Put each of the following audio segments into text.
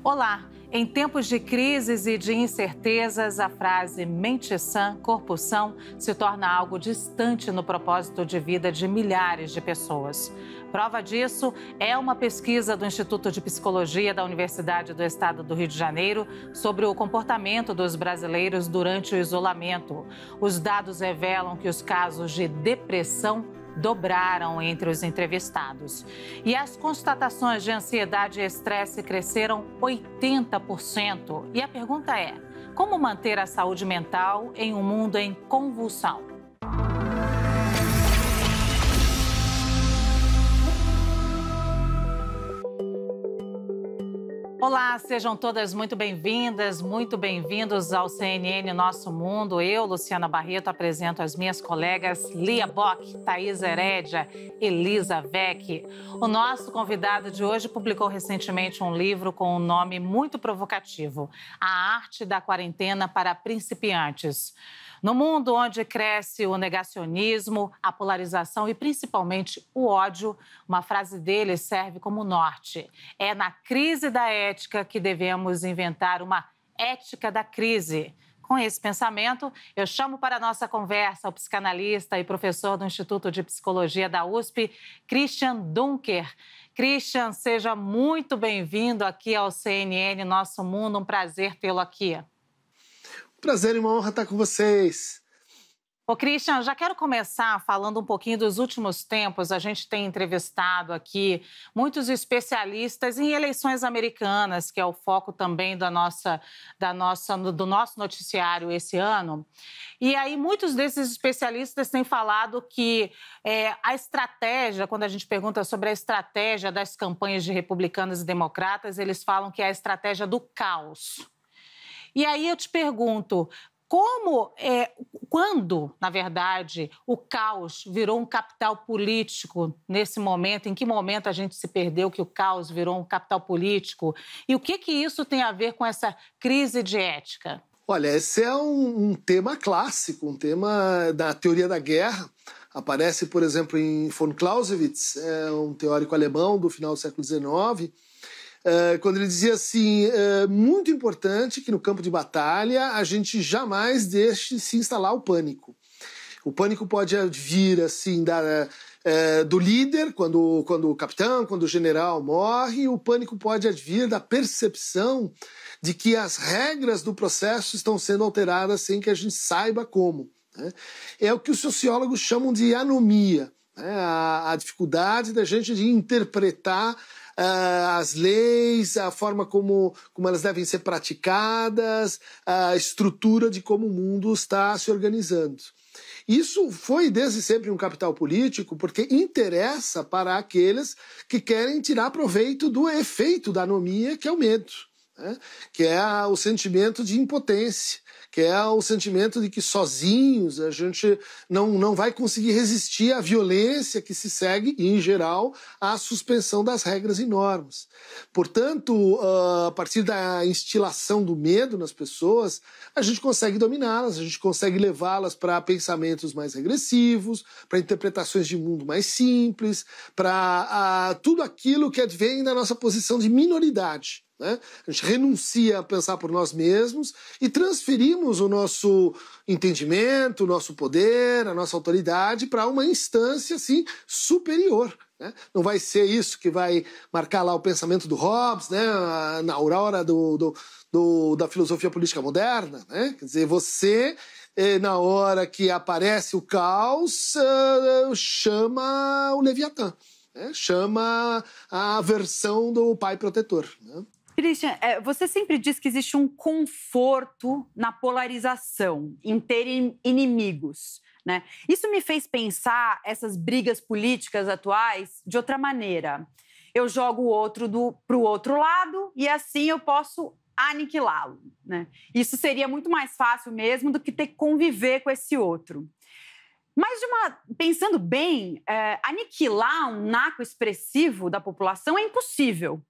Olá! Em tempos de crises e de incertezas, a frase mente sã, corpo são se torna algo distante no propósito de vida de milhares de pessoas. Prova disso é uma pesquisa do Instituto de Psicologia da Universidade do Estado do Rio de Janeiro sobre o comportamento dos brasileiros durante o isolamento. Os dados revelam que os casos de depressão dobraram entre os entrevistados. E as constatações de ansiedade e estresse cresceram 80%. E a pergunta é: como manter a saúde mental em um mundo em convulsão? Olá, sejam todas muito bem-vindas, muito bem-vindos ao CNN Nosso Mundo. Eu, Luciana Barreto, apresento as minhas colegas Lia Bock, Thaís Herédia, Elisa Vecchi. O nosso convidado de hoje publicou recentemente um livro com um nome muito provocativo: A Arte da Quarentena para Principiantes. No mundo onde cresce o negacionismo, a polarização e principalmente o ódio, uma frase dele serve como norte. É na crise da ética que devemos inventar uma ética da crise. Com esse pensamento, eu chamo para a nossa conversa o psicanalista e professor do Instituto de Psicologia da USP, Christian Dunker. Christian, seja muito bem-vindo aqui ao CNN Nosso Mundo. Um prazer tê-lo aqui. Prazer e uma honra estar com vocês. Ô, Christian, já quero começar falando um pouquinho dos últimos tempos. A gente tem entrevistado aqui muitos especialistas em eleições americanas, que é o foco também do nosso noticiário esse ano. E aí muitos desses especialistas têm falado que a estratégia, quando a gente pergunta sobre a estratégia das campanhas de republicanos e democratas, eles falam que é a estratégia do caos. E aí eu te pergunto, quando, na verdade, o caos virou um capital político nesse momento? Em que momento a gente se perdeu que o caos virou um capital político? E o que isso tem a ver com essa crise de ética? Olha, esse é um tema clássico, um tema da teoria da guerra. Aparece, por exemplo, em von Clausewitz, um teórico alemão do final do século XIX, quando ele dizia assim: muito importante que no campo de batalha a gente jamais deixe se instalar o pânico. O pânico pode vir assim do líder, quando o capitão, quando o general morre. O pânico pode advir da percepção de que as regras do processo estão sendo alteradas sem que a gente saiba como, né? É o que os sociólogos chamam de anomia, né? A dificuldade da gente de interpretar as leis, a forma como elas devem ser praticadas, a estrutura de como o mundo está se organizando. Isso foi desde sempre um capital político, porque interessa para aqueles que querem tirar proveito do efeito da anomia, que é o medo, né? Que é o sentimento de impotência, que é o sentimento de que sozinhos a gente não vai conseguir resistir à violência que se segue, e, em geral, à suspensão das regras e normas. Portanto, a partir da instilação do medo nas pessoas, a gente consegue dominá-las, a gente consegue levá-las para pensamentos mais regressivos, para interpretações de mundo mais simples, para tudo aquilo que advém da nossa posição de minoridade, né? A gente renuncia a pensar por nós mesmos e transferimos o nosso entendimento, o nosso poder, a nossa autoridade para uma instância assim, superior, né? Não vai ser isso que vai marcar lá o pensamento do Hobbes, né? Na aurora da filosofia política moderna, né? Quer dizer, você, na hora que aparece o caos, chama o Leviatã, né? Chama a versão do pai protetor, né? Christian, você sempre diz que existe um conforto na polarização, em ter inimigos, né? Isso me fez pensar essas brigas políticas atuais de outra maneira. Eu jogo o outro para o outro lado e assim eu posso aniquilá-lo, né? Isso seria muito mais fácil mesmo do que ter que conviver com esse outro. Mas, pensando bem, aniquilar um naco expressivo da população é impossível.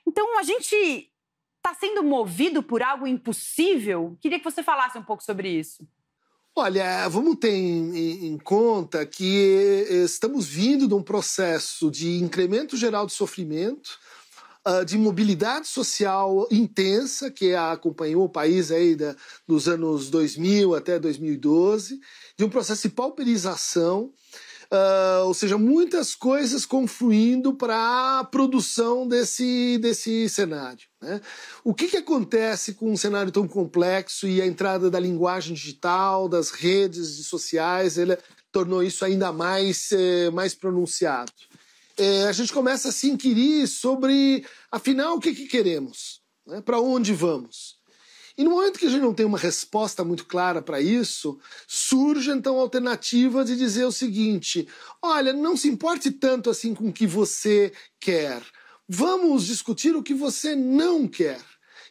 Então, a gente está sendo movido por algo impossível? Queria que você falasse um pouco sobre isso. Olha, vamos ter em conta que estamos vindo de um processo de incremento geral de sofrimento, de mobilidade social intensa, que acompanhou o país aí dos anos 2000 até 2012, de um processo de pauperização, ou seja, muitas coisas confluindo para a produção desse cenário, né? O que acontece com um cenário tão complexo e a entrada da linguagem digital, das redes sociais, ele tornou isso ainda mais pronunciado. A gente começa a se inquirir sobre, afinal, o que queremos, né? Para onde vamos? E no momento que a gente não tem uma resposta muito clara para isso, surge então a alternativa de dizer o seguinte: olha, não se importe tanto assim com o que você quer, vamos discutir o que você não quer.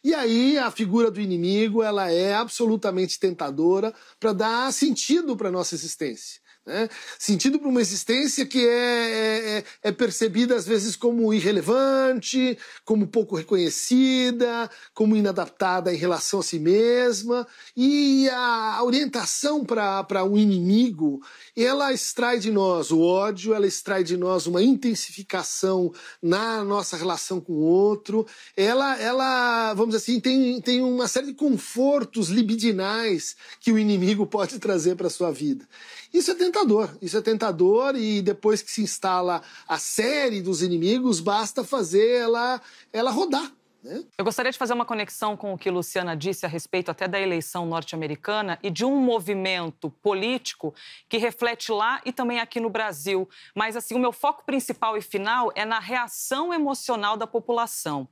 E aí a figura do inimigo, ela é absolutamente tentadora para dar sentido para a nossa existência, né? Sentido para uma existência que é percebida às vezes como irrelevante, como pouco reconhecida, como inadaptada em relação a si mesma. E a orientação para um inimigo, ela extrai de nós o ódio, ela extrai de nós uma intensificação na nossa relação com o outro. Ela vamos dizer assim, tem uma série de confortos libidinais que o inimigo pode trazer para a sua vida. Isso é tentador e depois que se instala a série dos inimigos, basta fazer ela rodar, né? Eu gostaria de fazer uma conexão com o que Luciana disse a respeito até da eleição norte-americana e de um movimento político que reflete lá e também aqui no Brasil. Mas, assim, o meu foco principal e final é na reação emocional da população.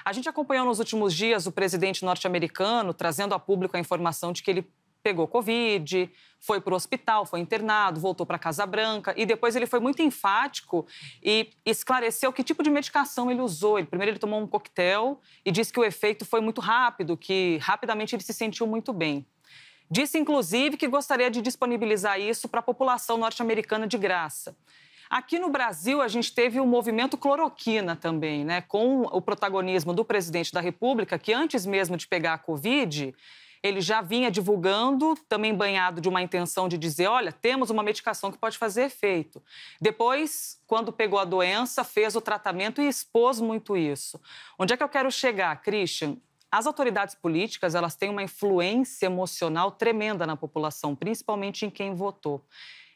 A gente acompanhou nos últimos dias o presidente norte-americano trazendo a público a informação de que ele pegou Covid, foi para o hospital, foi internado, voltou para a Casa Branca e depois ele foi muito enfático e esclareceu que tipo de medicação ele usou. Primeiro ele tomou um coquetel e disse que o efeito foi muito rápido, que rapidamente ele se sentiu muito bem. Disse, inclusive, que gostaria de disponibilizar isso para a população norte-americana de graça. Aqui no Brasil, a gente teve o movimento cloroquina também, né? Com o protagonismo do presidente da República, que antes mesmo de pegar a Covid, ele já vinha divulgando, também banhado de uma intenção de dizer, olha, temos uma medicação que pode fazer efeito. Depois, quando pegou a doença, fez o tratamento e expôs muito isso. Onde é que eu quero chegar, Christian? As autoridades políticas, elas têm uma influência emocional tremenda na população, principalmente em quem votou.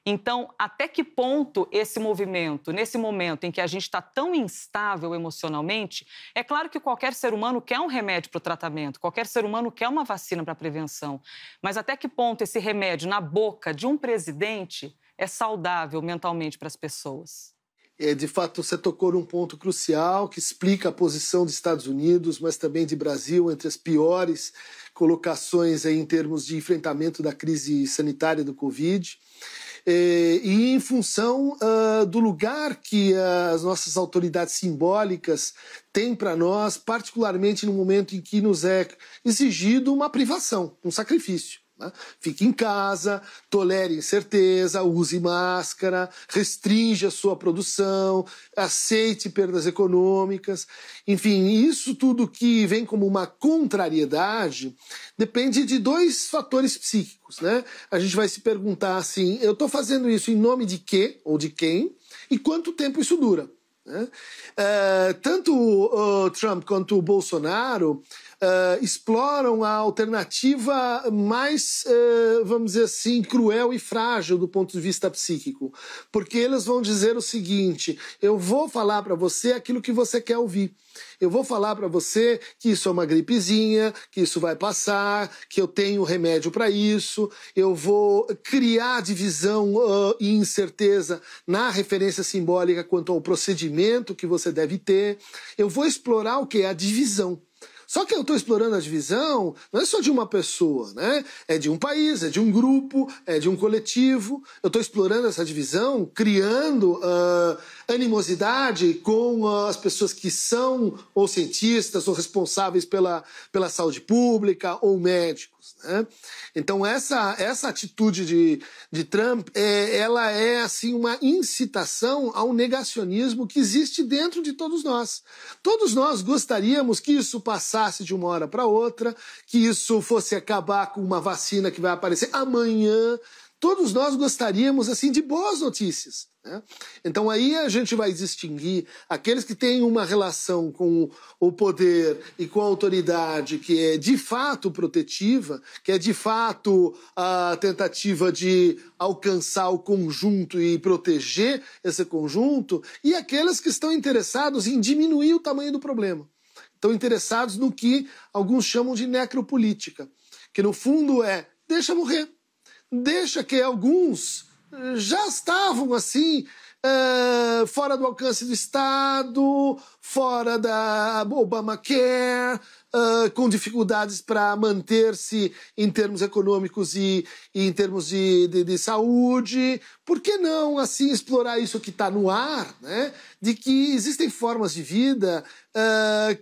Então, até que ponto esse movimento, nesse momento em que a gente está tão instável emocionalmente, é claro que qualquer ser humano quer um remédio para o tratamento, qualquer ser humano quer uma vacina para a prevenção, mas até que ponto esse remédio na boca de um presidente é saudável mentalmente para as pessoas? De fato, você tocou num ponto crucial que explica a posição dos Estados Unidos, mas também de Brasil, entre as piores colocações aí em termos de enfrentamento da crise sanitária do Covid. E em função do lugar que as nossas autoridades simbólicas têm para nós, particularmente no momento em que nos é exigido uma privação, um sacrifício, né? Fique em casa, tolere incerteza, use máscara, restrinja a sua produção, aceite perdas econômicas. Enfim, isso tudo que vem como uma contrariedade depende de dois fatores psíquicos, né? A gente vai se perguntar assim, eu estou fazendo isso em nome de quê ou de quem e quanto tempo isso dura, né? Tanto o Trump quanto o Bolsonaro exploram a alternativa mais, vamos dizer assim, cruel e frágil do ponto de vista psíquico. Porque eles vão dizer o seguinte, eu vou falar para você aquilo que você quer ouvir. Eu vou falar para você que isso é uma gripezinha, que isso vai passar, que eu tenho remédio para isso. Eu vou criar divisão e incerteza na referência simbólica quanto ao procedimento que você deve ter. Eu vou explorar o que é a divisão. Só que eu estou explorando a divisão não é só de uma pessoa, né? É de um país, é de um grupo, é de um coletivo. Eu estou explorando essa divisão, criando animosidade com as pessoas que são ou cientistas ou responsáveis pela saúde pública ou médicos, né? Então essa atitude de Trump, ela é assim uma incitação ao negacionismo que existe dentro de todos nós. Todos nós gostaríamos que isso passasse de uma hora para outra, que isso fosse acabar com uma vacina que vai aparecer amanhã. todos nós gostaríamos assim de boas notícias, né? Então aí a gente vai distinguir aqueles que têm uma relação com o poder e com a autoridade que é de fato protetiva, que é de fato a tentativa de alcançar o conjunto e proteger esse conjunto, e aqueles que estão interessados em diminuir o tamanho do problema. Estão interessados no que alguns chamam de necropolítica, que no fundo é deixa morrer, deixa que alguns já estavam assim fora do alcance do Estado, fora da Obamacare, com dificuldades para manter-se em termos econômicos e em termos de saúde. Por que não assim explorar isso que está no ar, né? De que existem formas de vida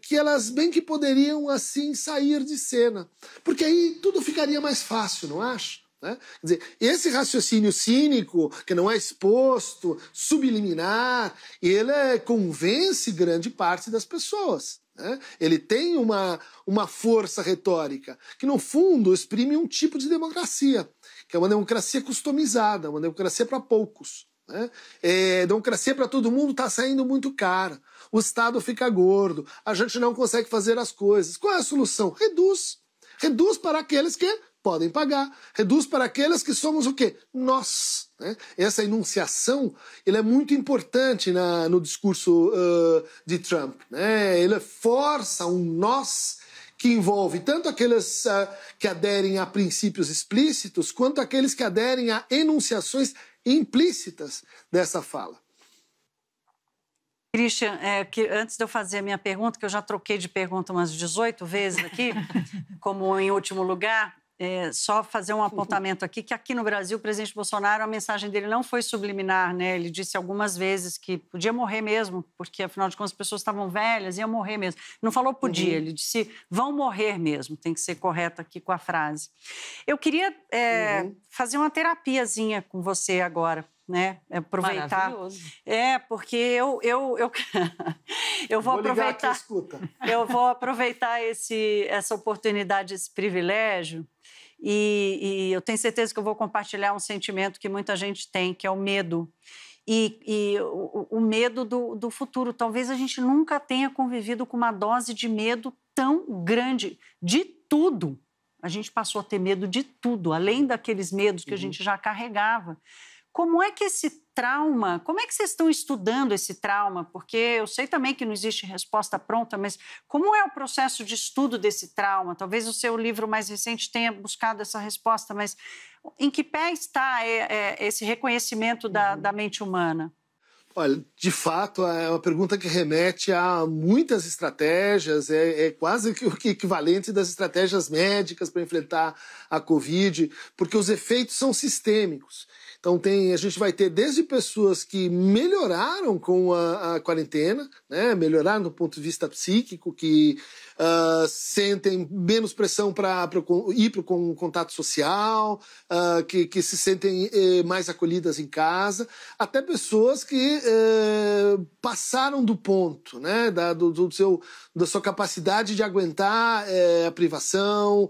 que elas bem que poderiam assim sair de cena. Porque aí tudo ficaria mais fácil, não acha? Né? Quer dizer, esse raciocínio cínico, que não é exposto, subliminar, ele convence grande parte das pessoas. Né? Ele tem uma força retórica que, no fundo, exprime um tipo de democracia, que é uma democracia customizada, uma democracia para poucos. Né? Democracia para todo mundo está saindo muito cara. O Estado fica gordo, a gente não consegue fazer as coisas. Qual é a solução? Reduz. Reduz para aqueles que podem pagar. Reduz para aqueles que somos o quê? Nós. Né? Essa enunciação ele é muito importante no discurso de Trump. Né? Ele força um nós que envolve tanto aqueles que aderem a princípios explícitos, quanto aqueles que aderem a enunciações implícitas dessa fala. Christian, antes de eu fazer a minha pergunta, que eu já troquei de pergunta umas 18 vezes aqui, como em último lugar, só fazer um apontamento aqui, que aqui no Brasil o presidente Bolsonaro, a mensagem dele não foi subliminar, né? Ele disse algumas vezes que podia morrer mesmo, porque afinal de contas as pessoas estavam velhas, iam morrer mesmo. Não falou podia, ele disse vão morrer mesmo, tem que ser correto aqui com a frase. Eu queria fazer uma terapiazinha com você agora. Né? Aproveitar. Maravilhoso. Porque eu vou aproveitar. Eu vou aproveitar essa oportunidade, esse privilégio, e eu tenho certeza que eu vou compartilhar um sentimento que muita gente tem, que é o medo. E o medo do futuro. Talvez a gente nunca tenha convivido com uma dose de medo tão grande de tudo. A gente passou a ter medo de tudo, além daqueles medos que a gente já carregava. Como é que esse trauma, como é que vocês estão estudando esse trauma? Porque eu sei também que não existe resposta pronta, mas como é o processo de estudo desse trauma? Talvez o seu livro mais recente tenha buscado essa resposta, mas em que pé está esse reconhecimento da mente humana? Olha, de fato, é uma pergunta que remete a muitas estratégias, é quase que o equivalente das estratégias médicas para enfrentar a Covid, porque os efeitos são sistêmicos. Então a gente vai ter desde pessoas que melhoraram com a quarentena, né? Melhoraram do ponto de vista psíquico, que sentem menos pressão para ir para o contato social, que se sentem mais acolhidas em casa, até pessoas que passaram do ponto, né? Da sua capacidade de aguentar a privação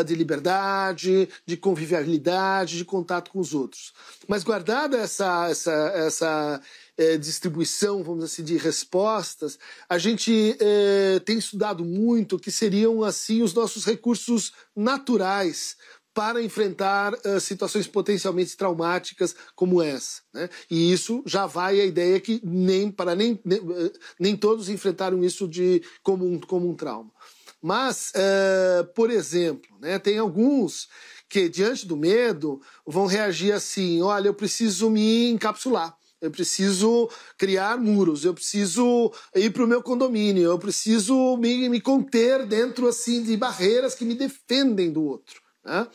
de liberdade, de convivialidade, de contato com os outros. Mas guardada essa distribuição, vamos dizer assim, de respostas, a gente tem estudado muito o que seriam assim os nossos recursos naturais para enfrentar situações potencialmente traumáticas como essa, né? E isso já vai a ideia que nem todos enfrentaram isso como um trauma. Mas, por exemplo, né, tem alguns que, diante do medo, vão reagir assim: olha, eu preciso me encapsular, eu preciso criar muros, eu preciso ir para o meu condomínio, eu preciso me conter dentro assim de barreiras que me defendem do outro, né?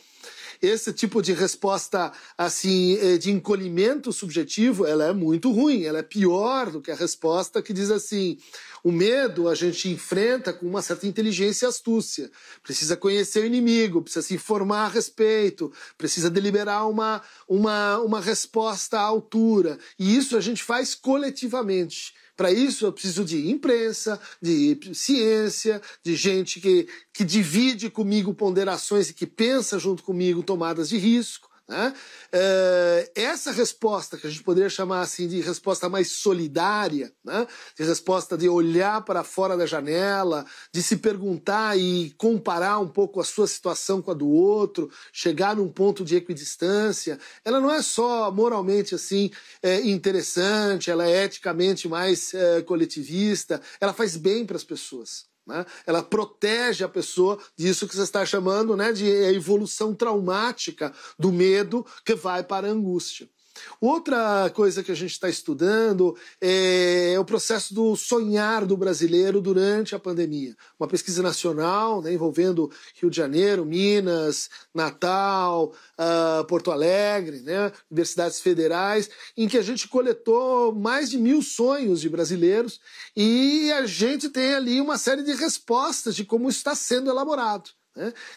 Esse tipo de resposta assim de encolhimento subjetivo, ela é muito ruim, ela é pior do que a resposta que diz assim: o medo a gente enfrenta com uma certa inteligência e astúcia, precisa conhecer o inimigo, precisa se informar a respeito, precisa deliberar uma resposta à altura, e isso a gente faz coletivamente. Para isso eu preciso de imprensa, de ciência, de gente que divide comigo ponderações e que pensa junto comigo tomadas de risco, né? Essa resposta, que a gente poderia chamar assim de resposta mais solidária, né? De resposta de olhar para fora da janela, de se perguntar e comparar um pouco a sua situação com a do outro, chegar num ponto de equidistância, ela não é só moralmente assim interessante, ela é eticamente mais coletivista, ela faz bem para as pessoas. Né? Ela protege a pessoa disso que você está chamando, né, de evolução traumática do medo que vai para a angústia. Outra coisa que a gente está estudando é o processo do sonhar do brasileiro durante a pandemia. Uma pesquisa nacional, né, envolvendo Rio de Janeiro, Minas, Natal, Porto Alegre, né, universidades federais, em que a gente coletou mais de 1.000 sonhos de brasileiros e a gente tem ali uma série de respostas de como isso está sendo elaborado.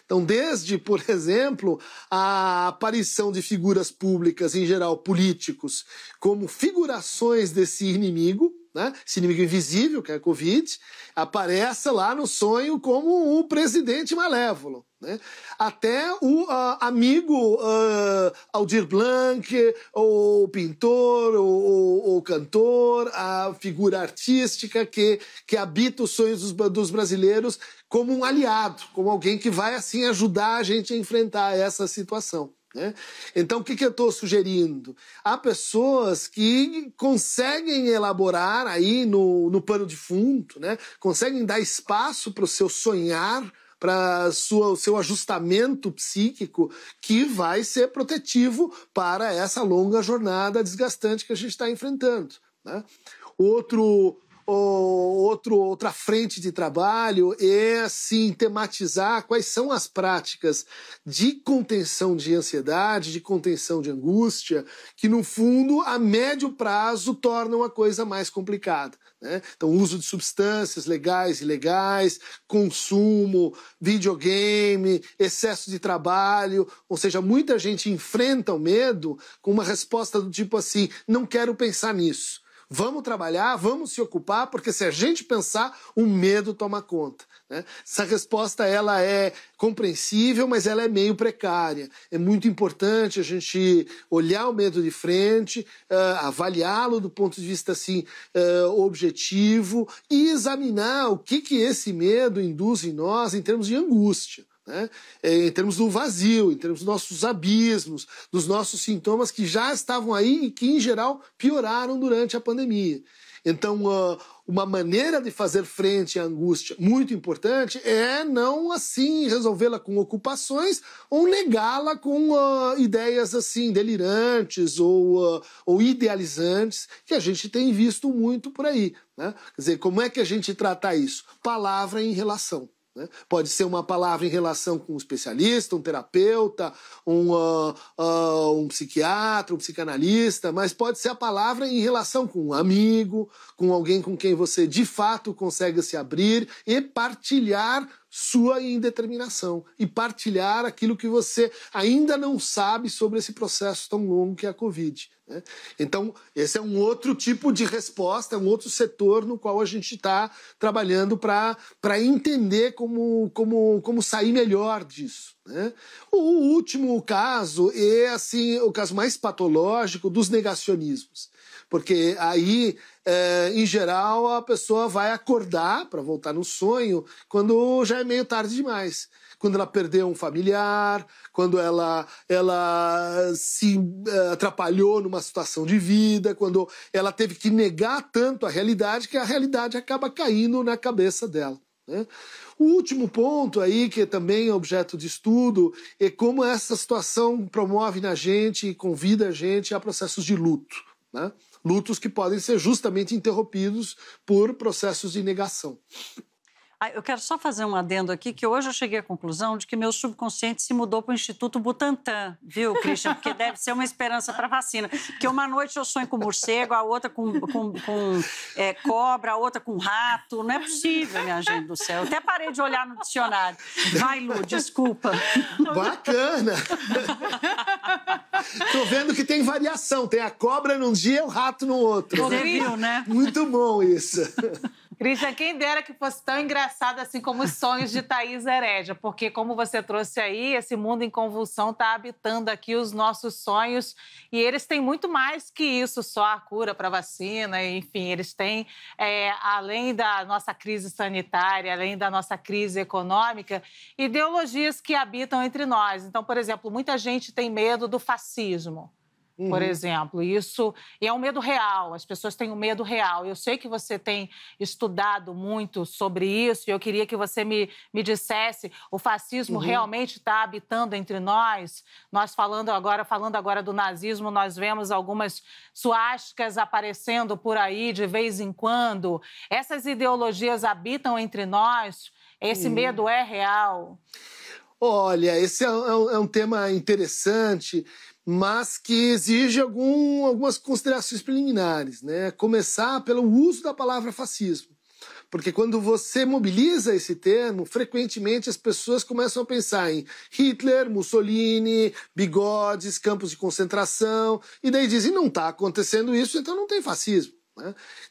Então, desde, por exemplo, a aparição de figuras públicas, em geral políticos, como figurações desse inimigo, né? Esse inimigo invisível, que é a Covid, aparece lá no sonho como um presidente malévolo. Né? Até o amigo Aldir Blanc, o pintor, o cantor, a figura artística que habita os sonhos dos brasileiros como um aliado, como alguém que vai assim ajudar a gente a enfrentar essa situação. Né? Então, o que eu estou sugerindo? Há pessoas que conseguem elaborar aí no pano de fundo, né? Conseguem dar espaço para o seu sonhar, para o seu ajustamento psíquico, que vai ser protetivo para essa longa jornada desgastante que a gente está enfrentando. Né? Outra frente de trabalho é, assim, tematizar quais são as práticas de contenção de ansiedade, de contenção de angústia, que, no fundo, a médio prazo tornam a coisa mais complicada. Né? Então, uso de substâncias legais e ilegais, consumo, videogame, excesso de trabalho, ou seja, muita gente enfrenta o medo com uma resposta do tipo assim, não quero pensar nisso. Vamos trabalhar, vamos se ocupar, porque se a gente pensar, o medo toma conta. Né? Essa resposta ela é compreensível, mas ela é meio precária. É muito importante a gente olhar o medo de frente, avaliá-lo do ponto de vista assim, objetivo e examinar o que esse medo induz em nós em termos de angústia. Né? Em termos do vazio, em termos dos nossos abismos, dos nossos sintomas que já estavam aí e que, em geral, pioraram durante a pandemia. Então, uma maneira de fazer frente à angústia muito importante é não, assim, resolvê-la com ocupações ou negá-la com ideias, assim, delirantes ou idealizantes, que a gente tem visto muito por aí. Né? Quer dizer, como é que a gente trata isso? Palavra em relação. Pode ser uma palavra em relação com um especialista, um terapeuta, um psiquiatra, um psicanalista, mas pode ser a palavra em relação com um amigo, com alguém com quem você de fato consegue se abrir e partilhar sua indeterminação e partilhar aquilo que você ainda não sabe sobre esse processo tão longo que é a Covid. Né? Então, esse é um outro tipo de resposta, é um outro setor no qual a gente está trabalhando para entender como sair melhor disso. Né? O último caso é assim, o caso mais patológico dos negacionismos. Porque aí, em geral, a pessoa vai acordar para voltar no sonho quando já é meio tarde demais. Quando ela perdeu um familiar, quando ela se atrapalhou numa situação de vida, quando ela teve que negar tanto a realidade que a realidade acaba caindo na cabeça dela. Né? O último ponto aí, que também é objeto de estudo, é como essa situação promove na gente e convida a gente a processos de luto. Né? Lutos que podem ser justamente interrompidos por processos de negação. Eu quero só fazer um adendo aqui, que hoje eu cheguei à conclusão de que meu subconsciente se mudou para o Instituto Butantan, viu, Christian? Porque deve ser uma esperança para vacina. Porque uma noite eu sonho com morcego, a outra com cobra, a outra com rato. Não é possível, minha gente do céu. Eu até parei de olhar no dicionário. Vai, Lu, desculpa. Bacana! Tô vendo que tem variação. Tem a cobra num dia e o rato no outro. Você viu, né? Muito bom isso. Christian, quem dera que fosse tão engraçado assim como os sonhos de Thaís Herédia, porque como você trouxe aí, esse mundo em convulsão está habitando aqui os nossos sonhos e eles têm muito mais que isso, só a cura para a vacina, enfim, eles têm, além da nossa crise sanitária, além da nossa crise econômica, ideologias que habitam entre nós. Então, por exemplo, muita gente tem medo do fascismo. Por exemplo, isso é um medo real, as pessoas têm um medo real. Eu sei que você tem estudado muito sobre isso e eu queria que você me dissesse, o fascismo realmente está habitando entre nós? Nós falando agora do nazismo, nós vemos algumas suásticas aparecendo por aí de vez em quando. Essas ideologias habitam entre nós? Esse medo é real? Olha, esse é um tema interessante, mas que exige algumas considerações preliminares, né? Começar pelo uso da palavra fascismo. Porque quando você mobiliza esse termo, frequentemente as pessoas começam a pensar em Hitler, Mussolini, bigodes, campos de concentração, e daí dizem, não está acontecendo isso, então não tem fascismo.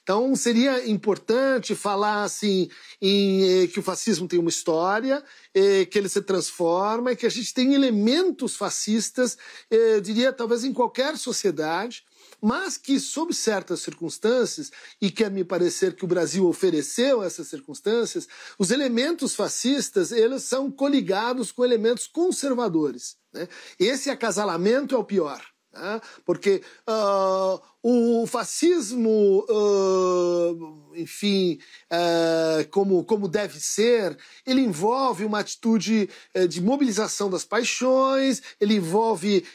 Então, seria importante falar assim, que o fascismo tem uma história, que ele se transforma e que a gente tem elementos fascistas, eu diria, talvez em qualquer sociedade, mas que, sob certas circunstâncias, e quer me parecer que o Brasil ofereceu essas circunstâncias, os elementos fascistas eles são coligados com elementos conservadores. Né? Esse acasalamento é o pior. Porque o fascismo, enfim, como deve ser, ele envolve uma atitude de mobilização das paixões, ele envolve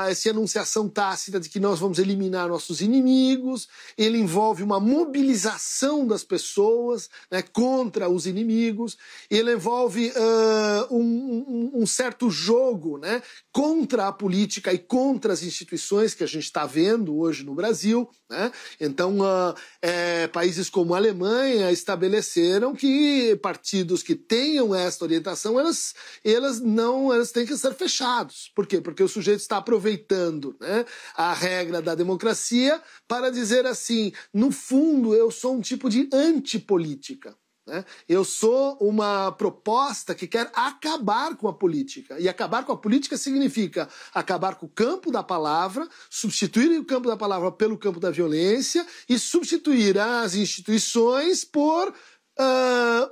essa enunciação tácita de que nós vamos eliminar nossos inimigos, ele envolve uma mobilização das pessoas, né, contra os inimigos, ele envolve um certo jogo, né, contra a política e contra as instituições que a gente está vendo hoje no Brasil. Né? Então, países como a Alemanha estabeleceram que partidos que tenham esta orientação, elas têm que ser fechados. Por quê? Porque o sujeito está aproveitando, né, a regra da democracia para dizer assim, no fundo, eu sou um tipo de antipolítica. Eu sou uma proposta que quer acabar com a política. E acabar com a política significa acabar com o campo da palavra, substituir o campo da palavra pelo campo da violência e substituir as instituições por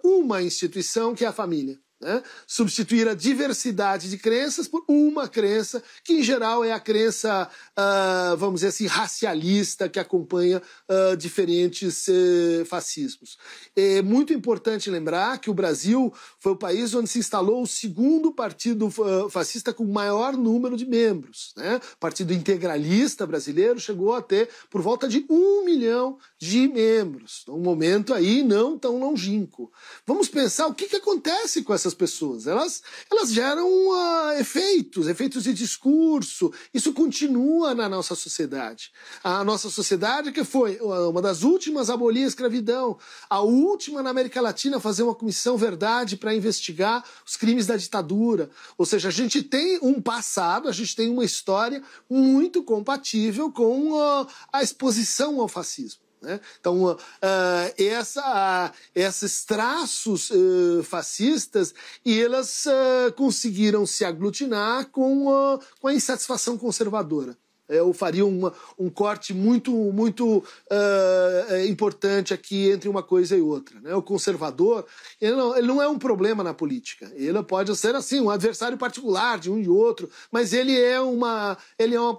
uma instituição que é a família. Né? Substituir a diversidade de crenças por uma crença, que em geral é a crença, vamos dizer assim, racialista, que acompanha diferentes fascismos. É muito importante lembrar que o Brasil foi o país onde se instalou o segundo partido fascista com maior número de membros. Né? O Partido Integralista Brasileiro chegou a ter por volta de 1 milhão de membros. Um momento aí não tão longínquo. Vamos pensar o que acontece com essas pessoas. Elas geram efeitos de discurso. Isso continua na nossa sociedade. A nossa sociedade que foi uma das últimas a abolir a escravidão, a última na América Latina a fazer uma comissão verdade para investigar os crimes da ditadura. Ou seja, a gente tem um passado, a gente tem uma história muito compatível com a exposição ao fascismo. Né? Então, esses traços fascistas, e elas conseguiram se aglutinar com a insatisfação conservadora. Eu faria um corte muito importante aqui entre uma coisa e outra. Né? O conservador, ele não é um problema na política. Ele pode ser assim, um adversário particular de um e outro, mas ele é uma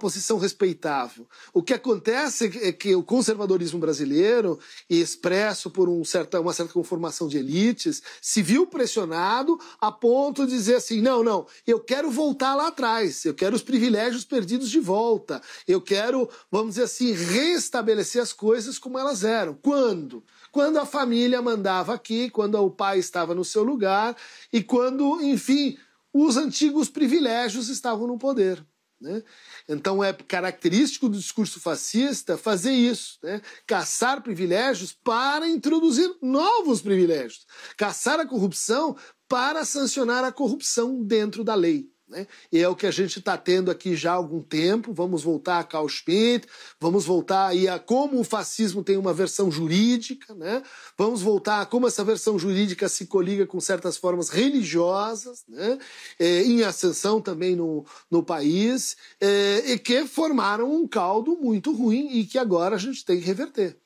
posição respeitável. O que acontece é que o conservadorismo brasileiro, expresso por uma certa conformação de elites, se viu pressionado a ponto de dizer assim, não, eu quero voltar lá atrás, eu quero os privilégios perdidos de volta. Eu quero, vamos dizer assim, restabelecer as coisas como elas eram. Quando? Quando a família mandava aqui, quando o pai estava no seu lugar e quando, enfim, os antigos privilégios estavam no poder. Né? Então é característico do discurso fascista fazer isso, né? Caçar privilégios para introduzir novos privilégios. Caçar a corrupção para sancionar a corrupção dentro da lei. né? E é o que a gente está tendo aqui já há algum tempo. Vamos voltar a Carl Schmitt, vamos voltar aí a como o fascismo tem uma versão jurídica, né? Vamos voltar a como essa versão jurídica se coliga com certas formas religiosas, né? Em ascensão também no país, e que formaram um caldo muito ruim e que agora a gente tem que reverter.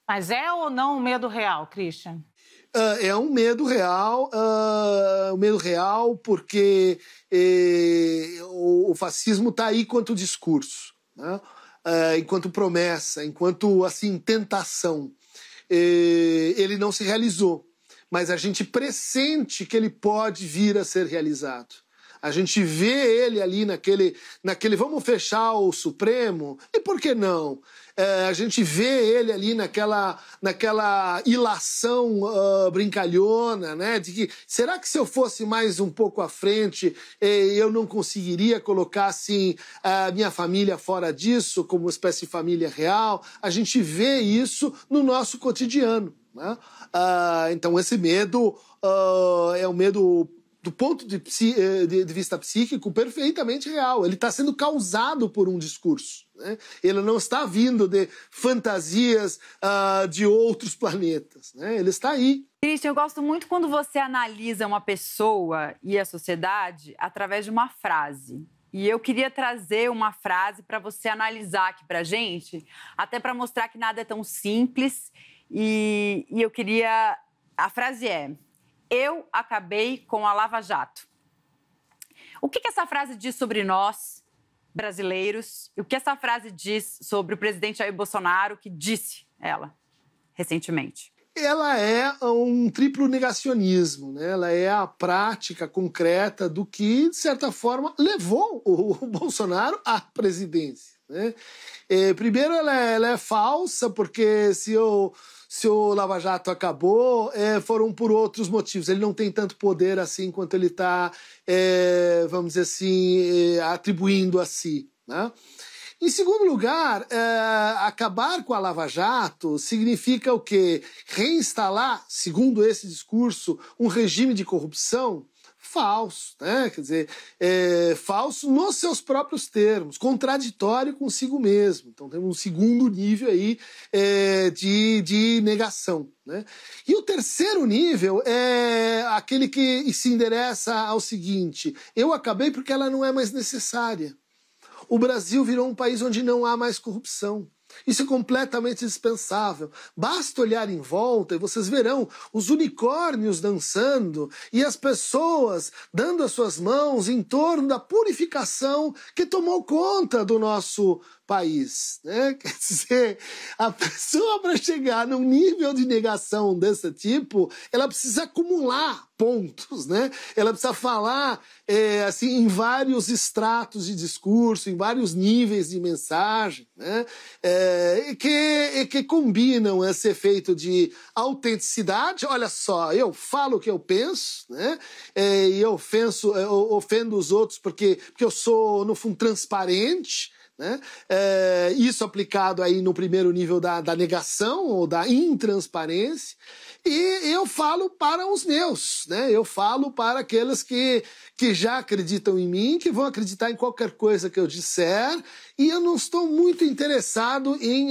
Mas é ou não um medo real, Christian? É um medo real porque o fascismo está aí enquanto discurso, né? Enquanto promessa, enquanto assim tentação. Ele não se realizou, mas a gente pressente que ele pode vir a ser realizado. A gente vê ele ali naquele vamos fechar o Supremo, e por que não? A gente vê ele ali naquela ilação brincalhona, né? De que, será que se eu fosse mais um pouco à frente, eu não conseguiria colocar assim, a minha família fora disso, como uma espécie de família real? A gente vê isso no nosso cotidiano, né? Então esse medo é um medo do ponto de vista psíquico, perfeitamente real. Ele está sendo causado por um discurso, né? Ele não está vindo de fantasias de outros planetas, né? Ele está aí. Christian, eu gosto muito quando você analisa uma pessoa e a sociedade através de uma frase. E eu queria trazer uma frase para você analisar aqui para a gente, até para mostrar que nada é tão simples. E eu queria... A frase é: eu acabei com a Lava Jato. O que essa frase diz sobre nós, brasileiros, e o que essa frase diz sobre o presidente Jair Bolsonaro, que disse ela recentemente? Ela é um triplo negacionismo, né? Ela é a prática concreta do que, de certa forma, levou o Bolsonaro à presidência, né? Primeiro, ela é falsa, porque se o Lava Jato acabou, foram por outros motivos. Ele não tem tanto poder assim quanto ele está, vamos dizer assim, atribuindo a si, né? Em segundo lugar, acabar com a Lava Jato significa o quê? Reinstalar, segundo esse discurso, um regime de corrupção falso, né? Quer dizer, falso nos seus próprios termos, contraditório consigo mesmo. Então temos um segundo nível aí de negação, né? E o terceiro nível é aquele que se endereça ao seguinte: eu acabei porque ela não é mais necessária. O Brasil virou um país onde não há mais corrupção. Isso é completamente dispensável. Basta olhar em volta e vocês verão os unicórnios dançando e as pessoas dando as suas mãos em torno da purificação que tomou conta do nosso país, né? Quer dizer, a pessoa, para chegar num nível de negação desse tipo, ela precisa acumular pontos, né? Ela precisa falar assim, em vários estratos de discurso, em vários níveis de mensagem, né? Que combinam esse efeito de autenticidade. Olha só, eu falo o que eu penso, né? E eu ofendo os outros porque eu sou, no fundo, transparente, né? Isso aplicado aí no primeiro nível da negação ou da intransparência. E eu falo para os meus, né? Eu falo para aqueles que já acreditam em mim, que vão acreditar em qualquer coisa que eu disser, e eu não estou muito interessado em,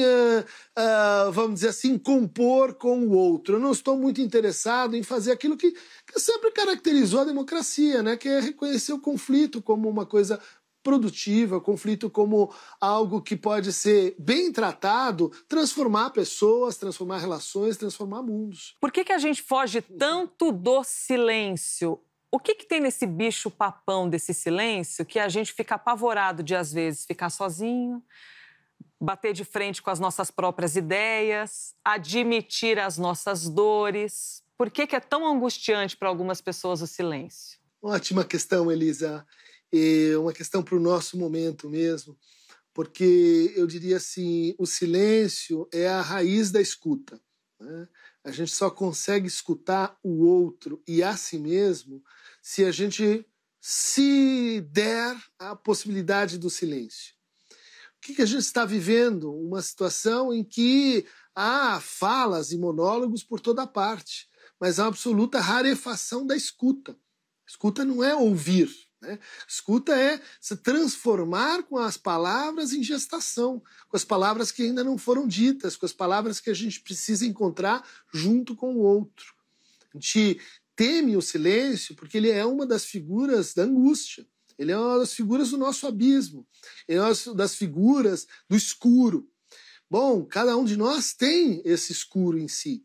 vamos dizer assim, compor com o outro. Eu não estou muito interessado em fazer aquilo que sempre caracterizou a democracia, né? Que é reconhecer o conflito como uma coisa produtiva, o conflito como algo que pode ser bem tratado, transformar pessoas, transformar relações, transformar mundos. Por que a gente foge tanto do silêncio? O que tem nesse bicho papão desse silêncio que a gente fica apavorado de, às vezes, ficar sozinho, bater de frente com as nossas próprias ideias, admitir as nossas dores? Por que é tão angustiante para algumas pessoas o silêncio? Ótima questão, Elisa. É uma questão para o nosso momento mesmo, porque eu diria assim, o silêncio é a raiz da escuta, né? A gente só consegue escutar o outro e a si mesmo se a gente se der a possibilidade do silêncio. O que a gente está vivendo? Uma situação em que há falas e monólogos por toda parte, mas há uma absoluta rarefação da escuta. Escuta não é ouvir, né? Escuta é se transformar com as palavras em gestação, com as palavras que ainda não foram ditas, com as palavras que a gente precisa encontrar junto com o outro. A gente teme o silêncio porque ele é uma das figuras da angústia, ele é uma das figuras do nosso abismo, ele é uma das figuras do escuro. Bom, cada um de nós tem esse escuro em si.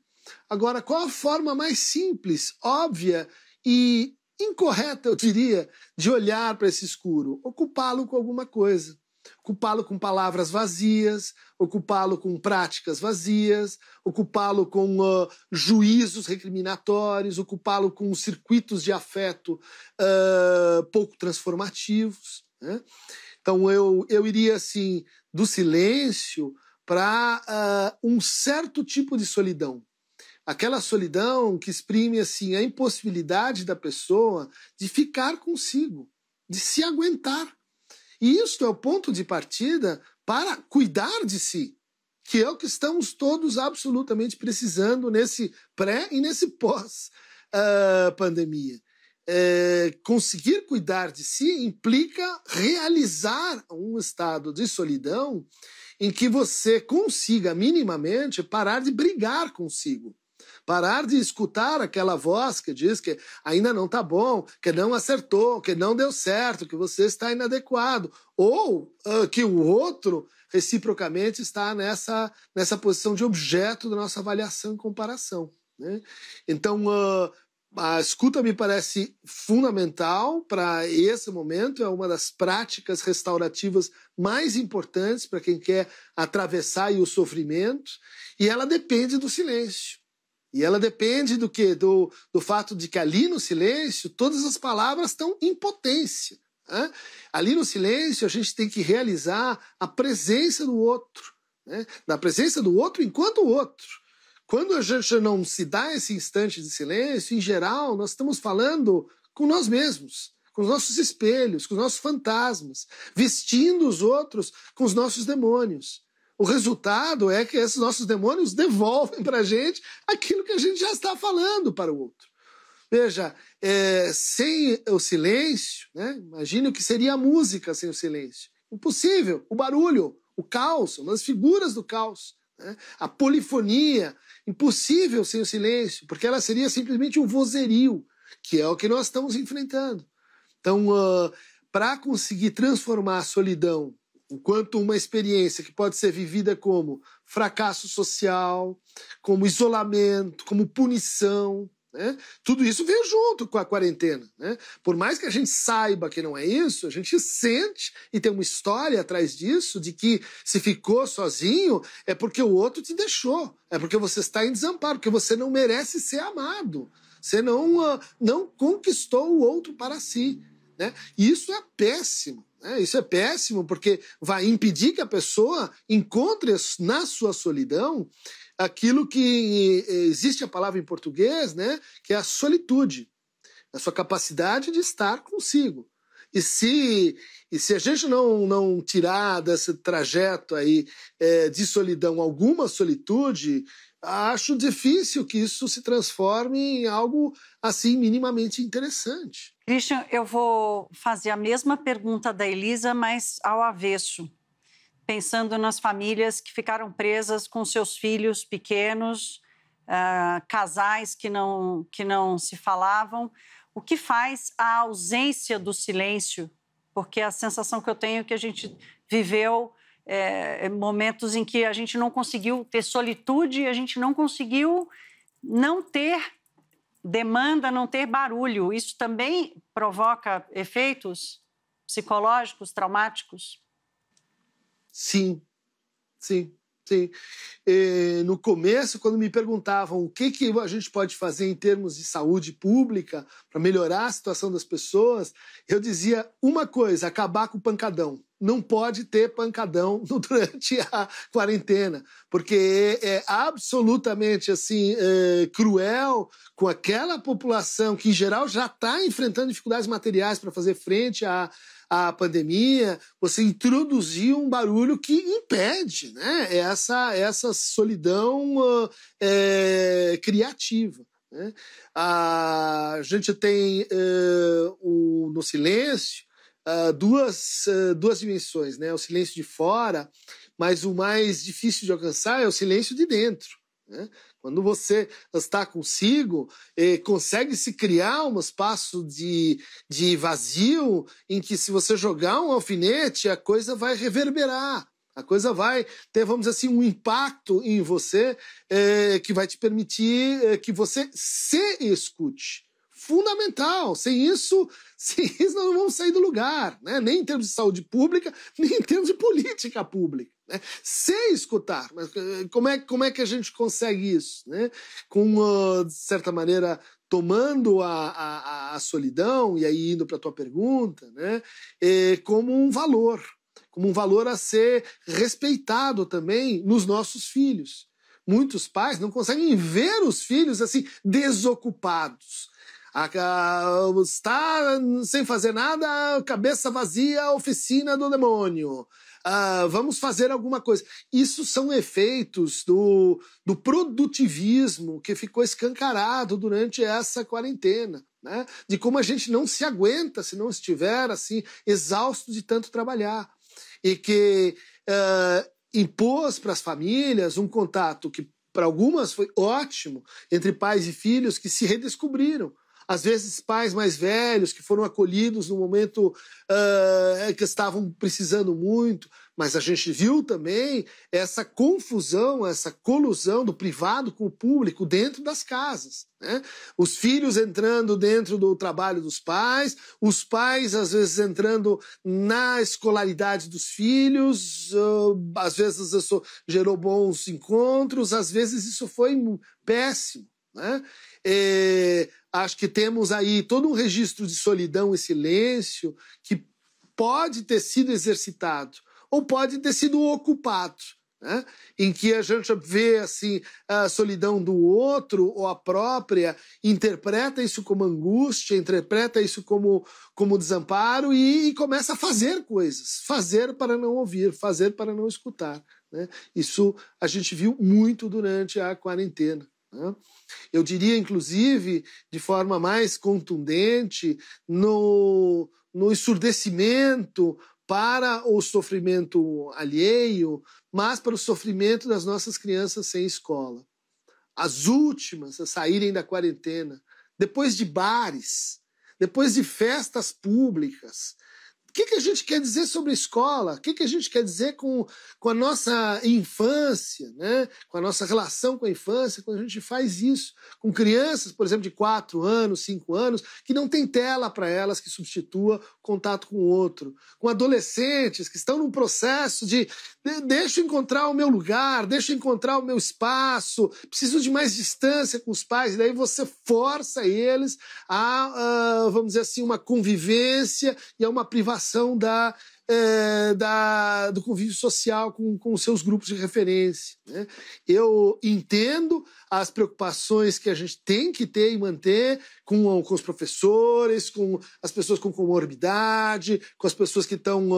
Agora, qual a forma mais simples, óbvia e incorreta, eu diria, de olhar para esse escuro? Ocupá-lo com alguma coisa. Ocupá-lo com palavras vazias, ocupá-lo com práticas vazias, ocupá-lo com juízos recriminatórios, ocupá-lo com circuitos de afeto pouco transformativos, né? Então eu iria assim do silêncio para um certo tipo de solidão. Aquela solidão que exprime assim, a impossibilidade da pessoa de ficar consigo, de se aguentar. E isso é o ponto de partida para cuidar de si, que é o que estamos todos absolutamente precisando nesse pré e nesse pós-pandemia. Conseguir cuidar de si implica realizar um estado de solidão em que você consiga minimamente parar de brigar consigo. Parar de escutar aquela voz que diz que ainda não está bom, que não acertou, que não deu certo, que você está inadequado. Ou que o outro, reciprocamente, está nessa posição de objeto da nossa avaliação e comparação, né? Então, a escuta me parece fundamental para esse momento, é uma das práticas restaurativas mais importantes para quem quer atravessar o sofrimento, e ela depende do silêncio. E ela depende do quê? Do fato de que ali no silêncio todas as palavras estão em potência, né? Ali no silêncio a gente tem que realizar a presença do outro, né? Da presença do outro enquanto o outro. Quando a gente não se dá esse instante de silêncio, em geral, nós estamos falando com nós mesmos, com os nossos espelhos, com os nossos fantasmas, vestindo os outros com os nossos demônios. O resultado é que esses nossos demônios devolvem para a gente aquilo que a gente já está falando para o outro. Veja, sem o silêncio, né? Imagine o que seria a música sem o silêncio. Impossível. O barulho, o caos, uma das figuras do caos, né? A polifonia, impossível sem o silêncio, porque ela seria simplesmente um vozerio, que é o que nós estamos enfrentando. Então, para conseguir transformar a solidão enquanto uma experiência que pode ser vivida como fracasso social, como isolamento, como punição, né? Tudo isso veio junto com a quarentena, né? Por mais que a gente saiba que não é isso, a gente sente e tem uma história atrás disso de que se ficou sozinho é porque o outro te deixou, é porque você está em desamparo, porque você não merece ser amado, você não conquistou o outro para si, né? E isso é péssimo. Isso é péssimo porque vai impedir que a pessoa encontre na sua solidão aquilo que existe a palavra em português, né, que é a solitude, a sua capacidade de estar consigo. E se a gente não tirar desse trajeto aí de solidão alguma solitude, acho difícil que isso se transforme em algo assim minimamente interessante. Christian, eu vou fazer a mesma pergunta da Elisa, mas ao avesso, pensando nas famílias que ficaram presas com seus filhos pequenos, casais que não se falavam. O que faz a ausência do silêncio? Porque a sensação que eu tenho é que a gente viveu momentos em que a gente não conseguiu ter solitude, a gente não conseguiu não ter demanda, não ter barulho. Isso também provoca efeitos psicológicos, traumáticos? Sim. No começo, quando me perguntavam o que a gente pode fazer em termos de saúde pública para melhorar a situação das pessoas, eu dizia uma coisa: acabar com o pancadão. Não pode ter pancadão durante a quarentena, porque é absolutamente assim, cruel com aquela população que, em geral, já está enfrentando dificuldades materiais para fazer frente à pandemia, você introduzir um barulho que impede, né, essa solidão criativa, né? A gente tem no silêncio duas dimensões, né? O silêncio de fora, mas o mais difícil de alcançar é o silêncio de dentro, né? Quando você está consigo, consegue se criar um espaço de vazio em que, se você jogar um alfinete, a coisa vai reverberar. A coisa vai ter, vamos dizer assim, um impacto em você que vai te permitir que você se escute. Fundamental. Sem isso nós não vamos sair do lugar, né? Nem em termos de saúde pública, nem em termos de política pública, né? Se escutar. Mas como é que a gente consegue isso, né? De certa maneira, tomando a solidão, e aí indo para a tua pergunta, né? Como um valor a ser respeitado também nos nossos filhos. Muitos pais não conseguem ver os filhos assim desocupados. Está sem fazer nada, cabeça vazia, oficina do demônio. Vamos fazer alguma coisa. Isso são efeitos do produtivismo que ficou escancarado durante essa quarentena, né? De como a gente não se aguenta se não estiver assim exausto de tanto trabalhar. E que impôs para as famílias um contato que, para algumas, foi ótimo, entre pais e filhos que se redescobriram. Às vezes, pais mais velhos que foram acolhidos no momento que estavam precisando muito, mas a gente viu também essa confusão, essa colusão do privado com o público dentro das casas, né? Os filhos entrando dentro do trabalho dos pais, os pais às vezes entrando na escolaridade dos filhos, às vezes isso gerou bons encontros, às vezes isso foi péssimo, né? Acho que temos aí todo um registro de solidão e silêncio que pode ter sido exercitado ou pode ter sido ocupado, né? Em que a gente vê assim, a solidão do outro ou a própria, interpreta isso como angústia, interpreta isso como desamparo e começa a fazer coisas, fazer para não ouvir, fazer para não escutar, né? Isso a gente viu muito durante a quarentena. Eu diria, inclusive, de forma mais contundente, no ensurdecimento para o sofrimento alheio, mas para o sofrimento das nossas crianças sem escola. As últimas a saírem da quarentena, depois de bares, depois de festas públicas. O que a gente quer dizer sobre a escola? O que a gente quer dizer com a nossa infância, né? Com a nossa relação com a infância, quando a gente faz isso com crianças, por exemplo, de 4 anos, 5 anos, que não tem tela para elas que substitua contato com o outro. Com adolescentes que estão num processo de deixa eu encontrar o meu lugar, deixa eu encontrar o meu espaço, preciso de mais distância com os pais, e daí você força eles a, vamos dizer assim, uma convivência e a uma privação do convívio social com os seus grupos de referência, né? Eu entendo as preocupações que a gente tem que ter e manter com os professores, com as pessoas com comorbidade, com as pessoas que estão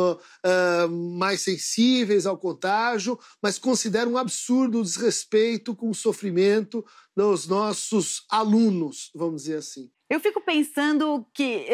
mais sensíveis ao contágio, mas considero um absurdo o desrespeito com o sofrimento dos nossos alunos, vamos dizer assim. Eu fico pensando que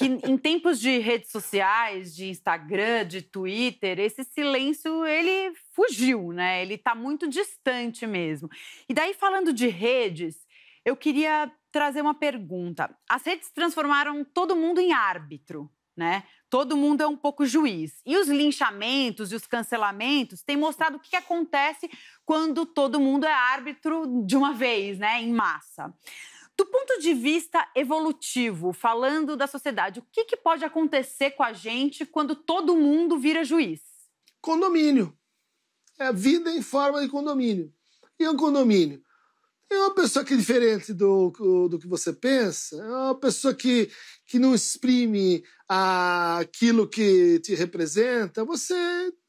em tempos de redes sociais, de Instagram, de Twitter, esse silêncio, ele fugiu, né? Ele está muito distante mesmo. E daí, falando de redes, eu queria trazer uma pergunta. As redes transformaram todo mundo em árbitro, né? Todo mundo é um pouco juiz. E os linchamentos e os cancelamentos têm mostrado o que acontece quando todo mundo é árbitro de uma vez, né? Em massa. Do ponto de vista evolutivo, falando da sociedade, o que pode acontecer com a gente quando todo mundo vira juiz? Condomínio. É a vida em forma de condomínio. E um condomínio? É uma pessoa que é diferente do que você pensa, é uma pessoa que não exprime aquilo que te representa, você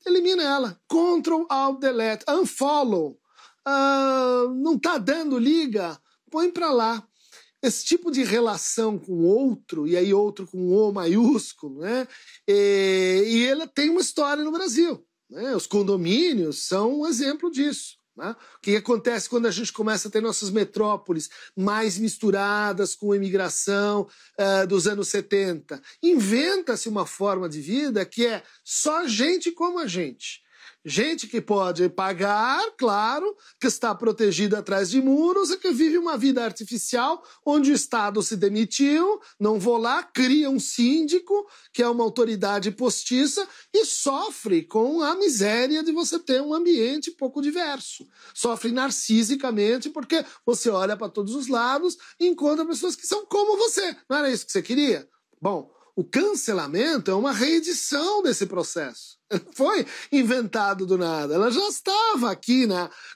elimina ela. Ctrl, Alt, Delete, unfollow. Não está dando liga? Põe para lá. Esse tipo de relação com o outro, e aí outro com O maiúsculo, né? E ela tem uma história no Brasil, né? Os condomínios são um exemplo disso. Né? O que acontece quando a gente começa a ter nossas metrópoles mais misturadas com a imigração dos anos 70? Inventa-se uma forma de vida que é só gente como a gente. Gente que pode pagar, claro, que está protegida atrás de muros e que vive uma vida artificial onde o Estado se demitiu, não vou lá, cria um síndico, que é uma autoridade postiça, e sofre com a miséria de você ter um ambiente pouco diverso. Sofre narcisicamente porque você olha para todos os lados e encontra pessoas que são como você. Não era isso que você queria? Bom, o cancelamento é uma reedição desse processo. Não foi inventado do nada. Ela já estava aqui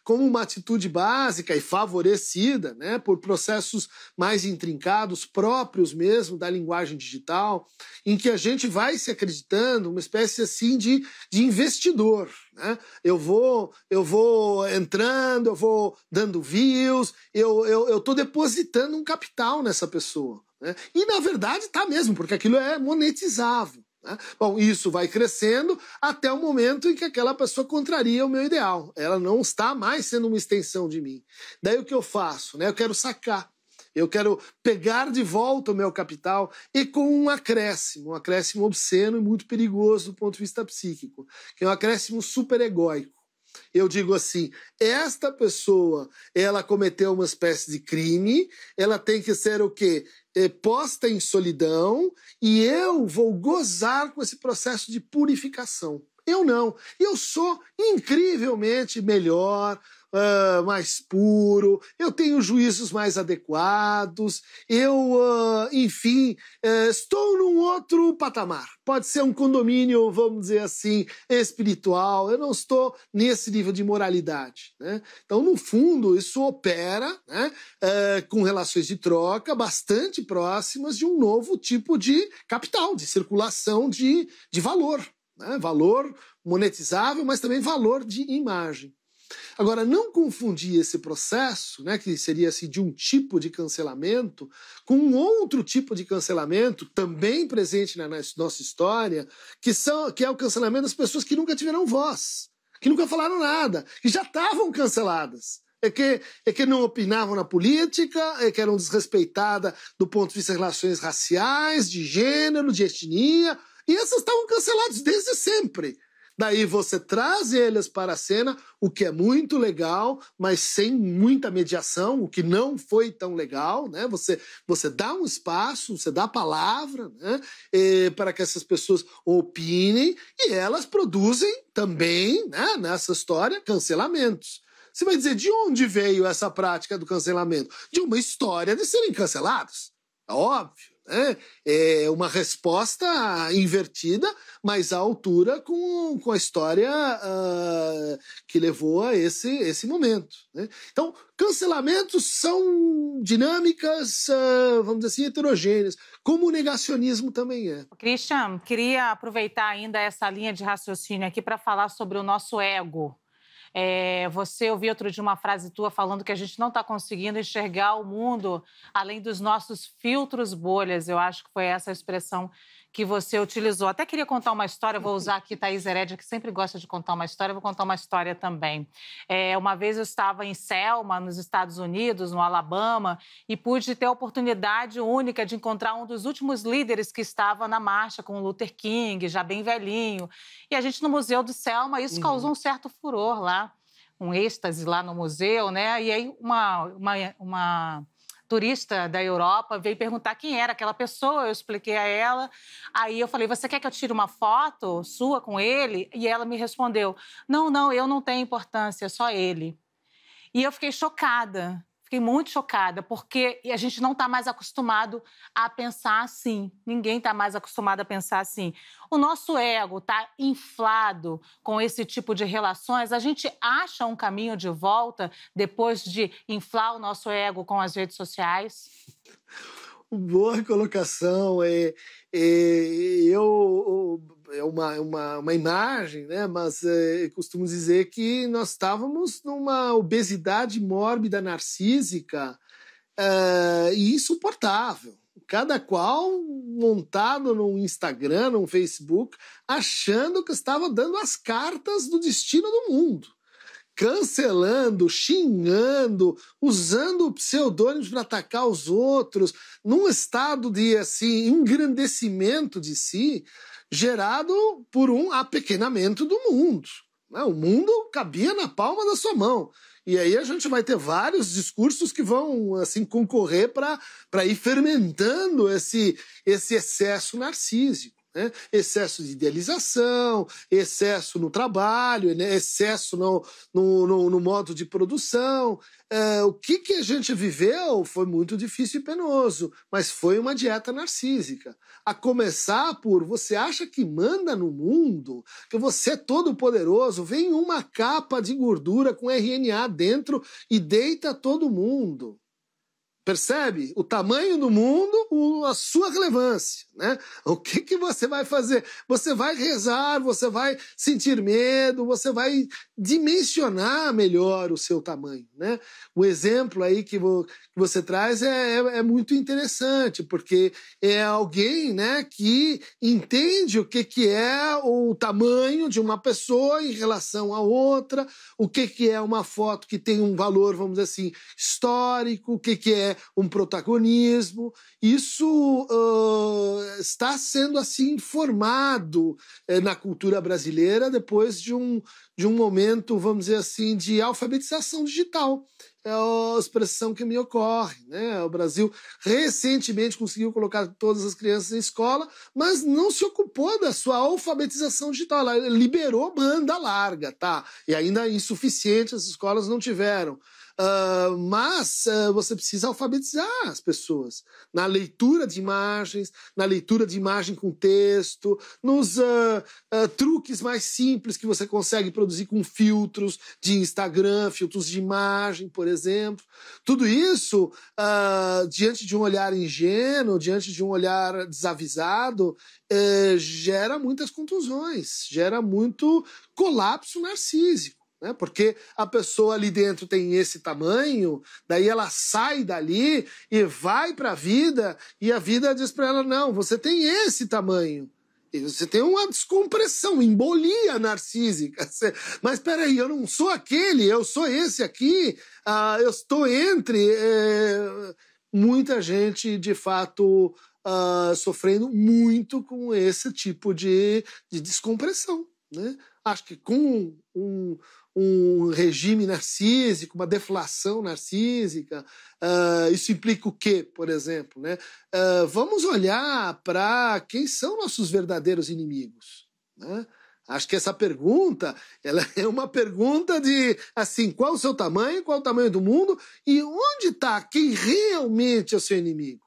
como uma atitude básica e favorecida, né, por processos mais intrincados, próprios mesmo da linguagem digital, em que a gente vai se acreditando, uma espécie assim de investidor. Né? Eu vou entrando, eu vou dando views, eu estou depositando um capital nessa pessoa. Né? E, na verdade, está mesmo, porque aquilo é monetizável. Né? Bom, isso vai crescendo até o momento em que aquela pessoa contraria o meu ideal. Ela não está mais sendo uma extensão de mim. Daí o que eu faço? Né? Eu quero sacar. Eu quero pegar de volta o meu capital e com um acréscimo obsceno e muito perigoso do ponto de vista psíquico, que é um acréscimo superegóico. Eu digo assim, esta pessoa, ela cometeu uma espécie de crime, ela tem que ser o quê? Posta em solidão, e eu vou gozar com esse processo de purificação. Eu não. Eu sou incrivelmente melhor, mais puro, eu tenho juízos mais adequados, enfim, estou num outro patamar. Pode ser um condomínio, vamos dizer assim, espiritual. Eu não estou nesse nível de moralidade. Né? Então, no fundo, isso opera, né, com relações de troca bastante próximas de um novo tipo de capital, de circulação de valor. Né? Valor monetizável, mas também valor de imagem. Agora, não confundir esse processo, né, que seria assim, de um tipo de cancelamento, com um outro tipo de cancelamento, também presente na nossa história, que é o cancelamento das pessoas que nunca tiveram voz, que nunca falaram nada, que já estavam canceladas. É que não opinavam na política, é que eram desrespeitadas do ponto de vista de relações raciais, de gênero, de etnia, e essas estavam canceladas desde sempre. Daí você traz eles para a cena, o que é muito legal, mas sem muita mediação, o que não foi tão legal, né? Você dá um espaço, você dá a palavra, né? Para que essas pessoas opinem, e elas produzem também, né, nessa história, cancelamentos. Você vai dizer, de onde veio essa prática do cancelamento? De uma história de serem cancelados. É óbvio. É uma resposta invertida, mas à altura com a história que levou a esse momento. Né? Então, cancelamentos são dinâmicas, vamos dizer assim, heterogêneas, como o negacionismo também é. Christian, queria aproveitar ainda essa linha de raciocínio aqui para falar sobre o nosso ego. Você ouviu outro dia uma frase tua falando que a gente não está conseguindo enxergar o mundo além dos nossos filtros bolhas. Eu acho que foi essa a expressão que você utilizou. Até queria contar uma história, vou usar aqui Thaís Herédia, que sempre gosta de contar uma história, vou contar uma história também. Uma vez eu estava em Selma, nos Estados Unidos, no Alabama, e pude ter a oportunidade única de encontrar um dos últimos líderes que estava na marcha com o Luther King, já bem velhinho. E a gente no Museu de Selma, isso causou um certo furor lá, um êxtase lá no museu, né? E aí uma turista da Europa veio perguntar quem era aquela pessoa, eu expliquei a ela. Aí eu falei, você quer que eu tire uma foto sua com ele? E ela me respondeu, não, eu não tenho importância, só ele. E eu fiquei chocada, fiquei muito chocada, porque a gente não está mais acostumado a pensar assim. Ninguém está mais acostumado a pensar assim. O nosso ego está inflado com esse tipo de relações. A gente acha um caminho de volta depois de inflar o nosso ego com as redes sociais? Boa colocação. É uma imagem, né? Mas costumo dizer que nós estávamos numa obesidade mórbida narcísica e insuportável. Cada qual montado no Instagram, no Facebook, achando que estava dando as cartas do destino do mundo. cancelando, xingando, usando pseudônimos para atacar os outros, num estado de assim, engrandecimento de si, gerado por um apequenamento do mundo. O mundo cabia na palma da sua mão. E aí a gente vai ter vários discursos que vão assim concorrer para ir fermentando esse excesso narcísico. Né? Excesso de idealização, excesso no trabalho, né? Excesso no modo de produção. O que a gente viveu foi muito difícil e penoso, mas foi uma dieta narcísica. A começar por você acha que manda no mundo, que você é todo poderoso, vem uma capa de gordura com RNA dentro e deita todo mundo. Percebe? O tamanho do mundo, a sua relevância, né? O que você vai fazer? Você vai rezar, você vai sentir medo, você vai dimensionar melhor o seu tamanho, né? O exemplo aí que você traz é muito interessante, porque é alguém, né, que entende o que é o tamanho de uma pessoa em relação a outra, o que é uma foto que tem um valor, vamos dizer assim, histórico, o que é um protagonismo. Isso está sendo assim formado na cultura brasileira depois de um momento, vamos dizer assim, de alfabetização digital. É a expressão que me ocorre, né? O Brasil recentemente conseguiu colocar todas as crianças em escola, mas não se ocupou da sua alfabetização digital. Ela liberou banda larga, tá? E ainda é insuficiente, as escolas não tiveram. Mas você precisa alfabetizar as pessoas na leitura de imagens, na leitura de imagem com texto, nos truques mais simples que você consegue produzir com filtros de Instagram, filtros de imagem, por exemplo. Tudo isso, diante de um olhar ingênuo, diante de um olhar desavisado, gera muitas contusões, gera muito colapso narcísico. Né? Porque a pessoa ali dentro tem esse tamanho, daí ela sai dali e vai para a vida, e a vida diz para ela, não, você tem esse tamanho. E você tem uma descompressão, embolia narcísica. Mas peraí, eu não sou aquele, eu sou esse aqui, eu estou entre... muita gente, de fato, sofrendo muito com esse tipo de descompressão. Né? Acho que com um regime narcísico, uma deflação narcísica, isso implica o quê, por exemplo? Né? Vamos olhar para quem são nossos verdadeiros inimigos. Né? Acho que essa pergunta ela é uma pergunta de, assim, qual o seu tamanho, qual o tamanho do mundo e onde está quem realmente é o seu inimigo?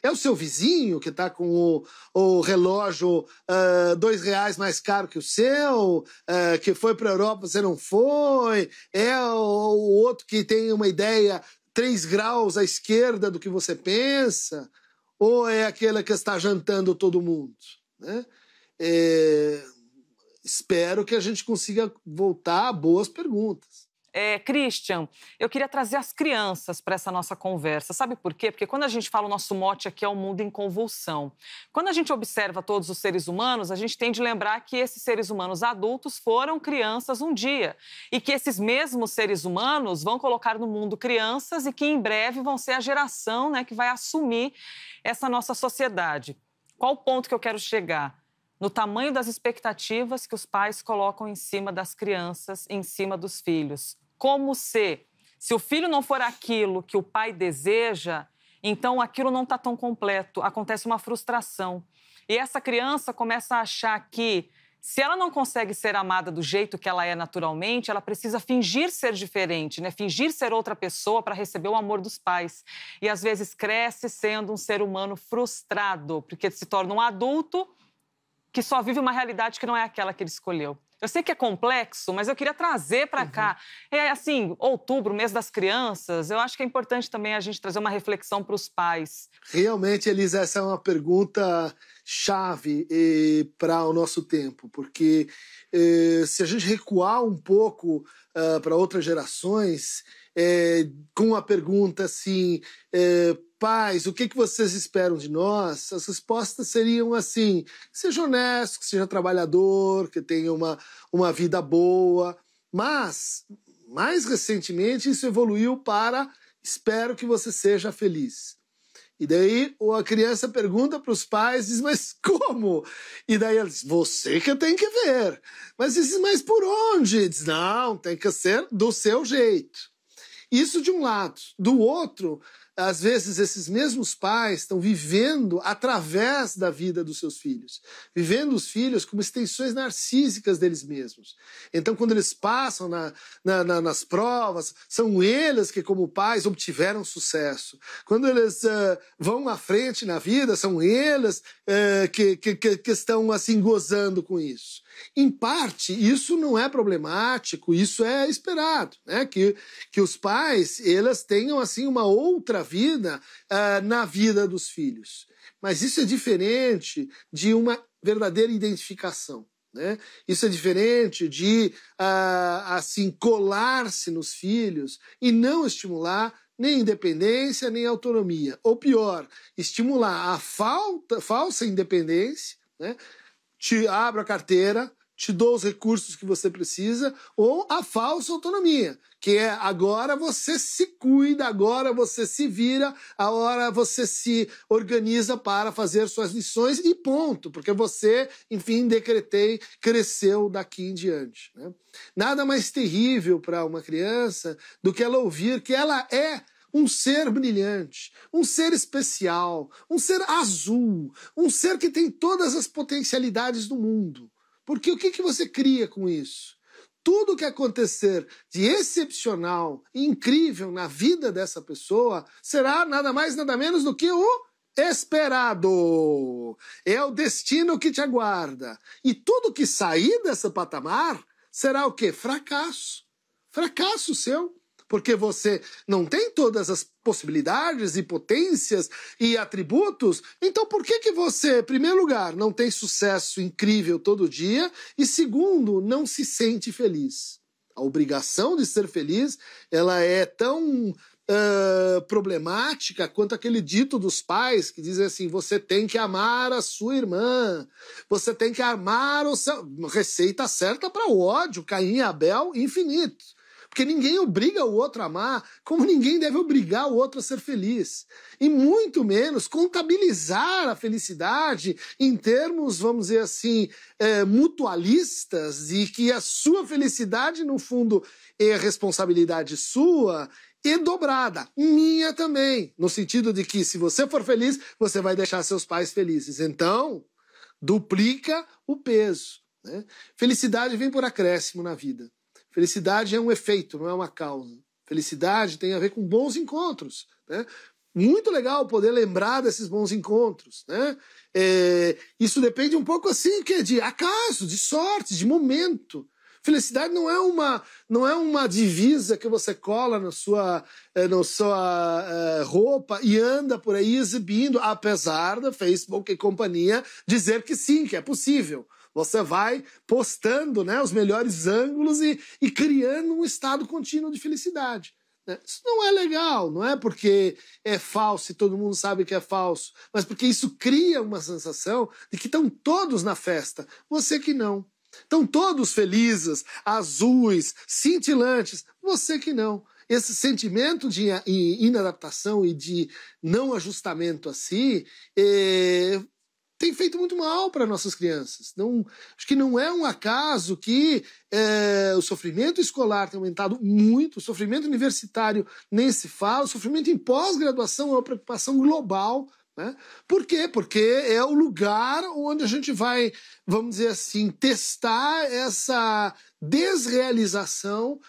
É o seu vizinho que está com o relógio R$2 mais caro que o seu, que foi para a Europa, você não foi, é o outro que tem uma ideia 3 graus à esquerda do que você pensa, ou é aquele que está jantando todo mundo? Né? Espero que a gente consiga voltar a boas perguntas. Christian, eu queria trazer as crianças para essa nossa conversa. Sabe por quê? Porque quando a gente fala, o nosso mote aqui é o mundo em convulsão. Quando a gente observa todos os seres humanos, a gente tem de lembrar que esses seres humanos adultos foram crianças um dia. E que esses mesmos seres humanos vão colocar no mundo crianças e que em breve vão ser a geração, né, que vai assumir essa nossa sociedade. Qual o ponto que eu quero chegar? No tamanho das expectativas que os pais colocam em cima das crianças, em cima dos filhos. Como se o filho não for aquilo que o pai deseja, então aquilo não está tão completo, acontece uma frustração. E essa criança começa a achar que, se ela não consegue ser amada do jeito que ela é naturalmente, ela precisa fingir ser diferente, né? Fingir ser outra pessoa para receber o amor dos pais. E às vezes cresce sendo um ser humano frustrado, porque se torna um adulto que só vive uma realidade que não é aquela que ele escolheu. Eu sei que é complexo, mas eu queria trazer para cá. Assim, outubro, mês das crianças, eu acho que é importante também a gente trazer uma reflexão para os pais. Realmente, Elisa, essa é uma pergunta chave para o nosso tempo, porque se a gente recuar um pouco para outras gerações, com a pergunta assim... pais, o que vocês esperam de nós? As respostas seriam assim, que seja honesto, que seja trabalhador, que tenha uma vida boa. Mas, mais recentemente, isso evoluiu para espero que você seja feliz. E daí a criança pergunta para os pais, diz, mas como? E daí ela diz, você que tem que ver. Mas diz, mas por onde? Diz, não, tem que ser do seu jeito. Isso de um lado. Do outro, às vezes esses mesmos pais estão vivendo através da vida dos seus filhos. Vivendo os filhos como extensões narcísicas deles mesmos. Então, quando eles passam nas provas, são eles que, como pais, obtiveram sucesso. Quando eles vão à frente na vida, são eles que estão assim gozando com isso. Em parte, isso não é problemático, isso é esperado, né? Que os pais eles tenham assim uma outra vida na vida dos filhos. Mas isso é diferente de uma verdadeira identificação, né? Isso é diferente de assim colar-se nos filhos e não estimular nem independência nem autonomia. Ou pior, estimular a falsa independência, né? Te abro a carteira, te dou os recursos que você precisa, ou a falsa autonomia, que é agora você se cuida, agora você se vira, agora você se organiza para fazer suas lições e ponto, porque você, enfim, decretei, cresceu daqui em diante, né? Nada mais terrível para uma criança do que ela ouvir que ela é um ser brilhante, um ser especial, um ser azul, um ser que tem todas as potencialidades do mundo. Porque o que você cria com isso? Tudo que acontecer de excepcional e incrível na vida dessa pessoa será nada mais, nada menos do que o esperado. É o destino que te aguarda. E tudo que sair desse patamar será o quê? Fracasso. Fracasso seu. Porque você não tem todas as possibilidades e potências e atributos, então por que você, em primeiro lugar, não tem sucesso incrível todo dia e, segundo, não se sente feliz? A obrigação de ser feliz, ela é tão problemática quanto aquele dito dos pais que dizem assim, você tem que amar a sua irmã, você tem que amar o seu... Receita certa para o ódio, Caim e Abel, infinito. Porque ninguém obriga o outro a amar, como ninguém deve obrigar o outro a ser feliz. E muito menos contabilizar a felicidade em termos, vamos dizer assim, mutualistas, e que a sua felicidade, no fundo, é responsabilidade sua e dobrada. Minha também. No sentido de que, se você for feliz, você vai deixar seus pais felizes. Então, duplica o peso, né? Felicidade vem por acréscimo na vida. Felicidade é um efeito, não é uma causa. Felicidade tem a ver com bons encontros, né? Muito legal poder lembrar desses bons encontros, né? Isso depende um pouco assim de acaso, de sorte, de momento. Felicidade não é uma divisa que você cola na sua roupa e anda por aí exibindo, apesar da Facebook e companhia dizer que sim, que é possível. Você vai postando, né, os melhores ângulos e criando um estado contínuo de felicidade. Isso não é legal, não é porque é falso e todo mundo sabe que é falso, mas porque isso cria uma sensação de que estão todos na festa, você que não. Estão todos felizes, azuis, cintilantes, você que não. Esse sentimento de inadaptação e de não ajustamento a si tem feito muito mal para nossas crianças. Acho que não é um acaso que o sofrimento escolar tem aumentado muito, o sofrimento universitário nem se fala, o sofrimento em pós-graduação é uma preocupação global, né? Por quê? Porque é o lugar onde a gente vai, vamos dizer assim, testar essa desrealização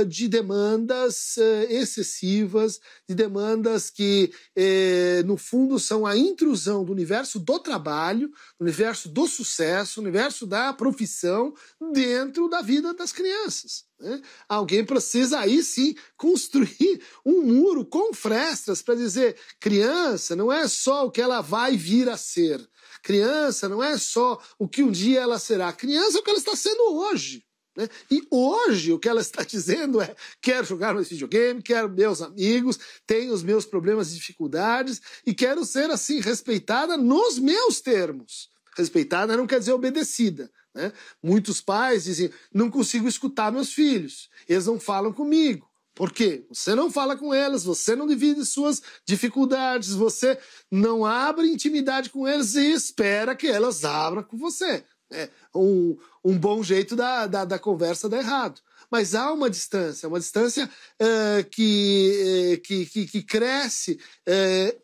de demandas excessivas, de demandas que, no fundo, são a intrusão do universo do trabalho, do universo do sucesso, do universo da profissão dentro da vida das crianças, né? Alguém precisa, aí sim, construir um muro com frestas para dizer, criança não é só o que ela vai vir a ser, criança não é só o que um dia ela será, criança é o que ela está sendo hoje. Né? E hoje o que ela está dizendo é, quero jogar mais videogame, quero meus amigos, tenho os meus problemas e dificuldades e quero ser assim respeitada nos meus termos. Respeitada não quer dizer obedecida, né? Muitos pais dizem, não consigo escutar meus filhos, eles não falam comigo. Por quê? Você não fala com elas, você não divide suas dificuldades, você não abre intimidade com eles e espera que elas abram com você. Um bom jeito da conversa dá errado. Mas há uma distância que cresce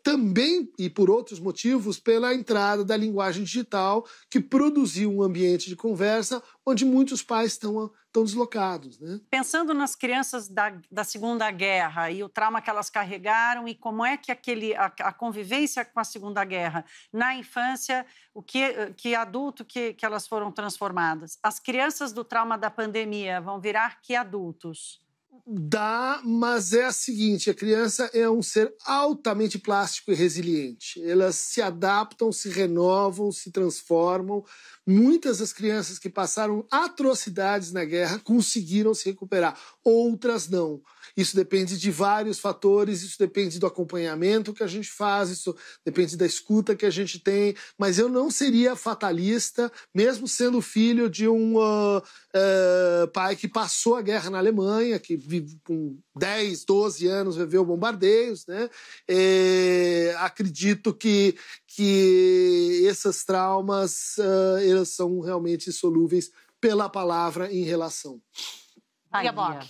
também, e por outros motivos, pela entrada da linguagem digital, que produziu um ambiente de conversa onde muitos pais estão deslocados, né? Pensando nas crianças da Segunda Guerra e o trauma que elas carregaram e como é que a convivência com a Segunda Guerra na infância, que adulto que elas foram transformadas. As crianças do trauma da pandemia vão virar que adultos? Dá, mas é a seguinte, a criança é um ser altamente plástico e resiliente. Elas se adaptam, se renovam, se transformam. Muitas das crianças que passaram atrocidades na guerra conseguiram se recuperar, outras não. Isso depende de vários fatores, isso depende do acompanhamento que a gente faz, isso depende da escuta que a gente tem, mas eu não seria fatalista, mesmo sendo filho de um pai que passou a guerra na Alemanha, que vive com 10, 12 anos, viveu bombardeios, né? Acredito que esses traumas eles são realmente solúveis pela palavra em relação.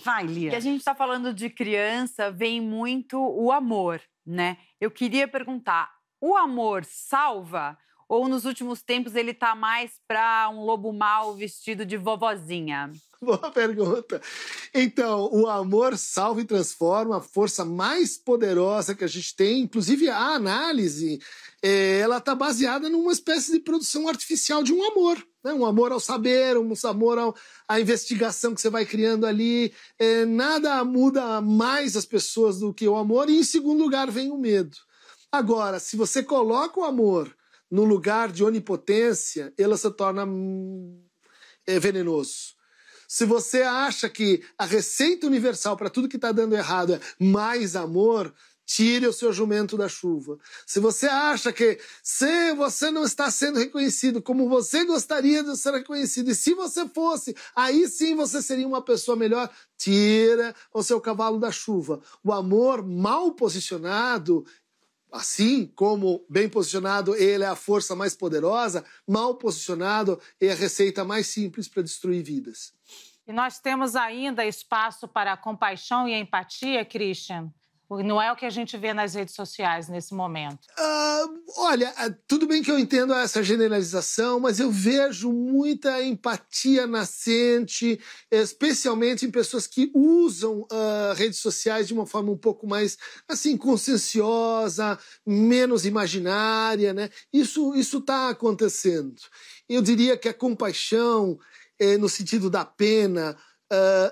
Vai, Lia. E a gente está falando de criança, vem muito o amor, né? Eu queria perguntar, o amor salva? Ou nos últimos tempos ele está mais para um lobo mau vestido de vovozinha? Boa pergunta. Então, o amor salva e transforma, a força mais poderosa que a gente tem, inclusive a análise, ela está baseada numa espécie de produção artificial de um amor. Né? Um amor ao saber, um amor à investigação que você vai criando ali. Nada muda mais as pessoas do que o amor, e em segundo lugar vem o medo. Agora, se você coloca o amor no lugar de onipotência, ele se torna venenoso. Se você acha que a receita universal para tudo que está dando errado é mais amor, tire o seu jumento da chuva. Se você acha que se você não está sendo reconhecido como você gostaria de ser reconhecido, e se você fosse, aí sim você seria uma pessoa melhor, tira o seu cavalo da chuva. O amor mal posicionado, assim como bem posicionado ele é a força mais poderosa, mal posicionado é a receita mais simples para destruir vidas. E nós temos ainda espaço para a compaixão e a empatia, Christian? Não é o que a gente vê nas redes sociais nesse momento. Olha, tudo bem que eu entendo essa generalização, mas eu vejo muita empatia nascente, especialmente em pessoas que usam redes sociais de uma forma um pouco mais, assim, conscienciosa, menos imaginária, né? Isso está acontecendo. Eu diria que a compaixão, no sentido da pena,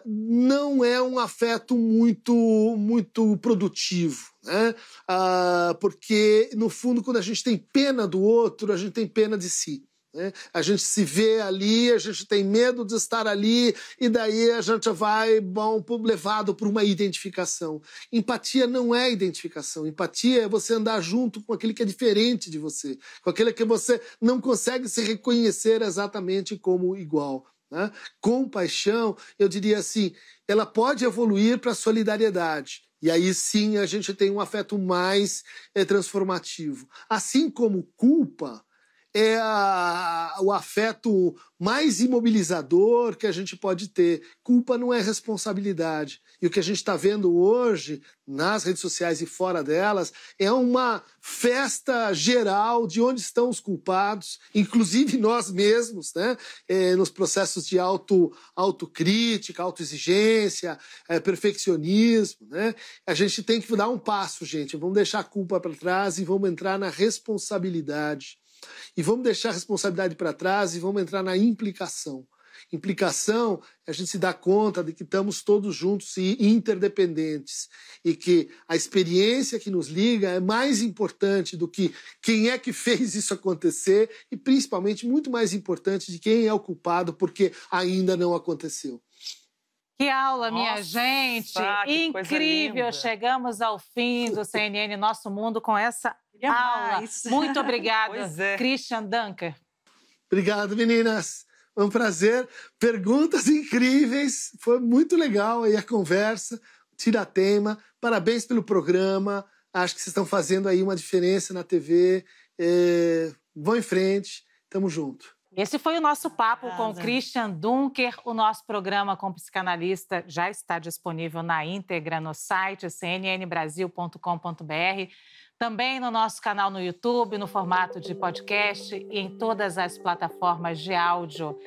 não é um afeto muito produtivo, né? Porque, no fundo, quando a gente tem pena do outro, a gente tem pena de si. Né? A gente se vê ali, a gente tem medo de estar ali, e daí a gente vai levado por uma identificação. Empatia não é identificação. Empatia é você andar junto com aquele que é diferente de você, com aquele que você não consegue se reconhecer exatamente como igual. Né? Compaixão, eu diria assim, ela pode evoluir para a solidariedade. E aí sim a gente tem um afeto mais transformativo. Assim como culpa é o afeto mais imobilizador que a gente pode ter. Culpa não é responsabilidade. E o que a gente está vendo hoje, nas redes sociais e fora delas, é uma festa geral de onde estão os culpados, inclusive nós mesmos, né? Nos processos de autocrítica, autoexigência, perfeccionismo. Né? A gente tem que dar um passo, gente. Vamos deixar a culpa para trás e vamos entrar na responsabilidade. E vamos deixar a responsabilidade para trás e vamos entrar na implicação. Implicação é a gente se dar conta de que estamos todos juntos e interdependentes. E que a experiência que nos liga é mais importante do que quem é que fez isso acontecer e, principalmente, muito mais importante de quem é o culpado porque ainda não aconteceu. Que aula, minha gente! Incrível! Chegamos ao fim do CNN Nosso Mundo com essa aula. Muito obrigada, Christian Dunker. Obrigado, meninas. Foi um prazer. Perguntas incríveis. Foi muito legal aí a conversa. Tiratema. Parabéns pelo programa. Acho que vocês estão fazendo aí uma diferença na TV. Vão em frente. Tamo junto. Esse foi o nosso papo com Christian Dunker. O nosso programa com psicanalista já está disponível na íntegra no site cnnbrasil.com.br. Também no nosso canal no YouTube, no formato de podcast e em todas as plataformas de áudio.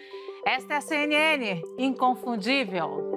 Esta é a CNN Inconfundível.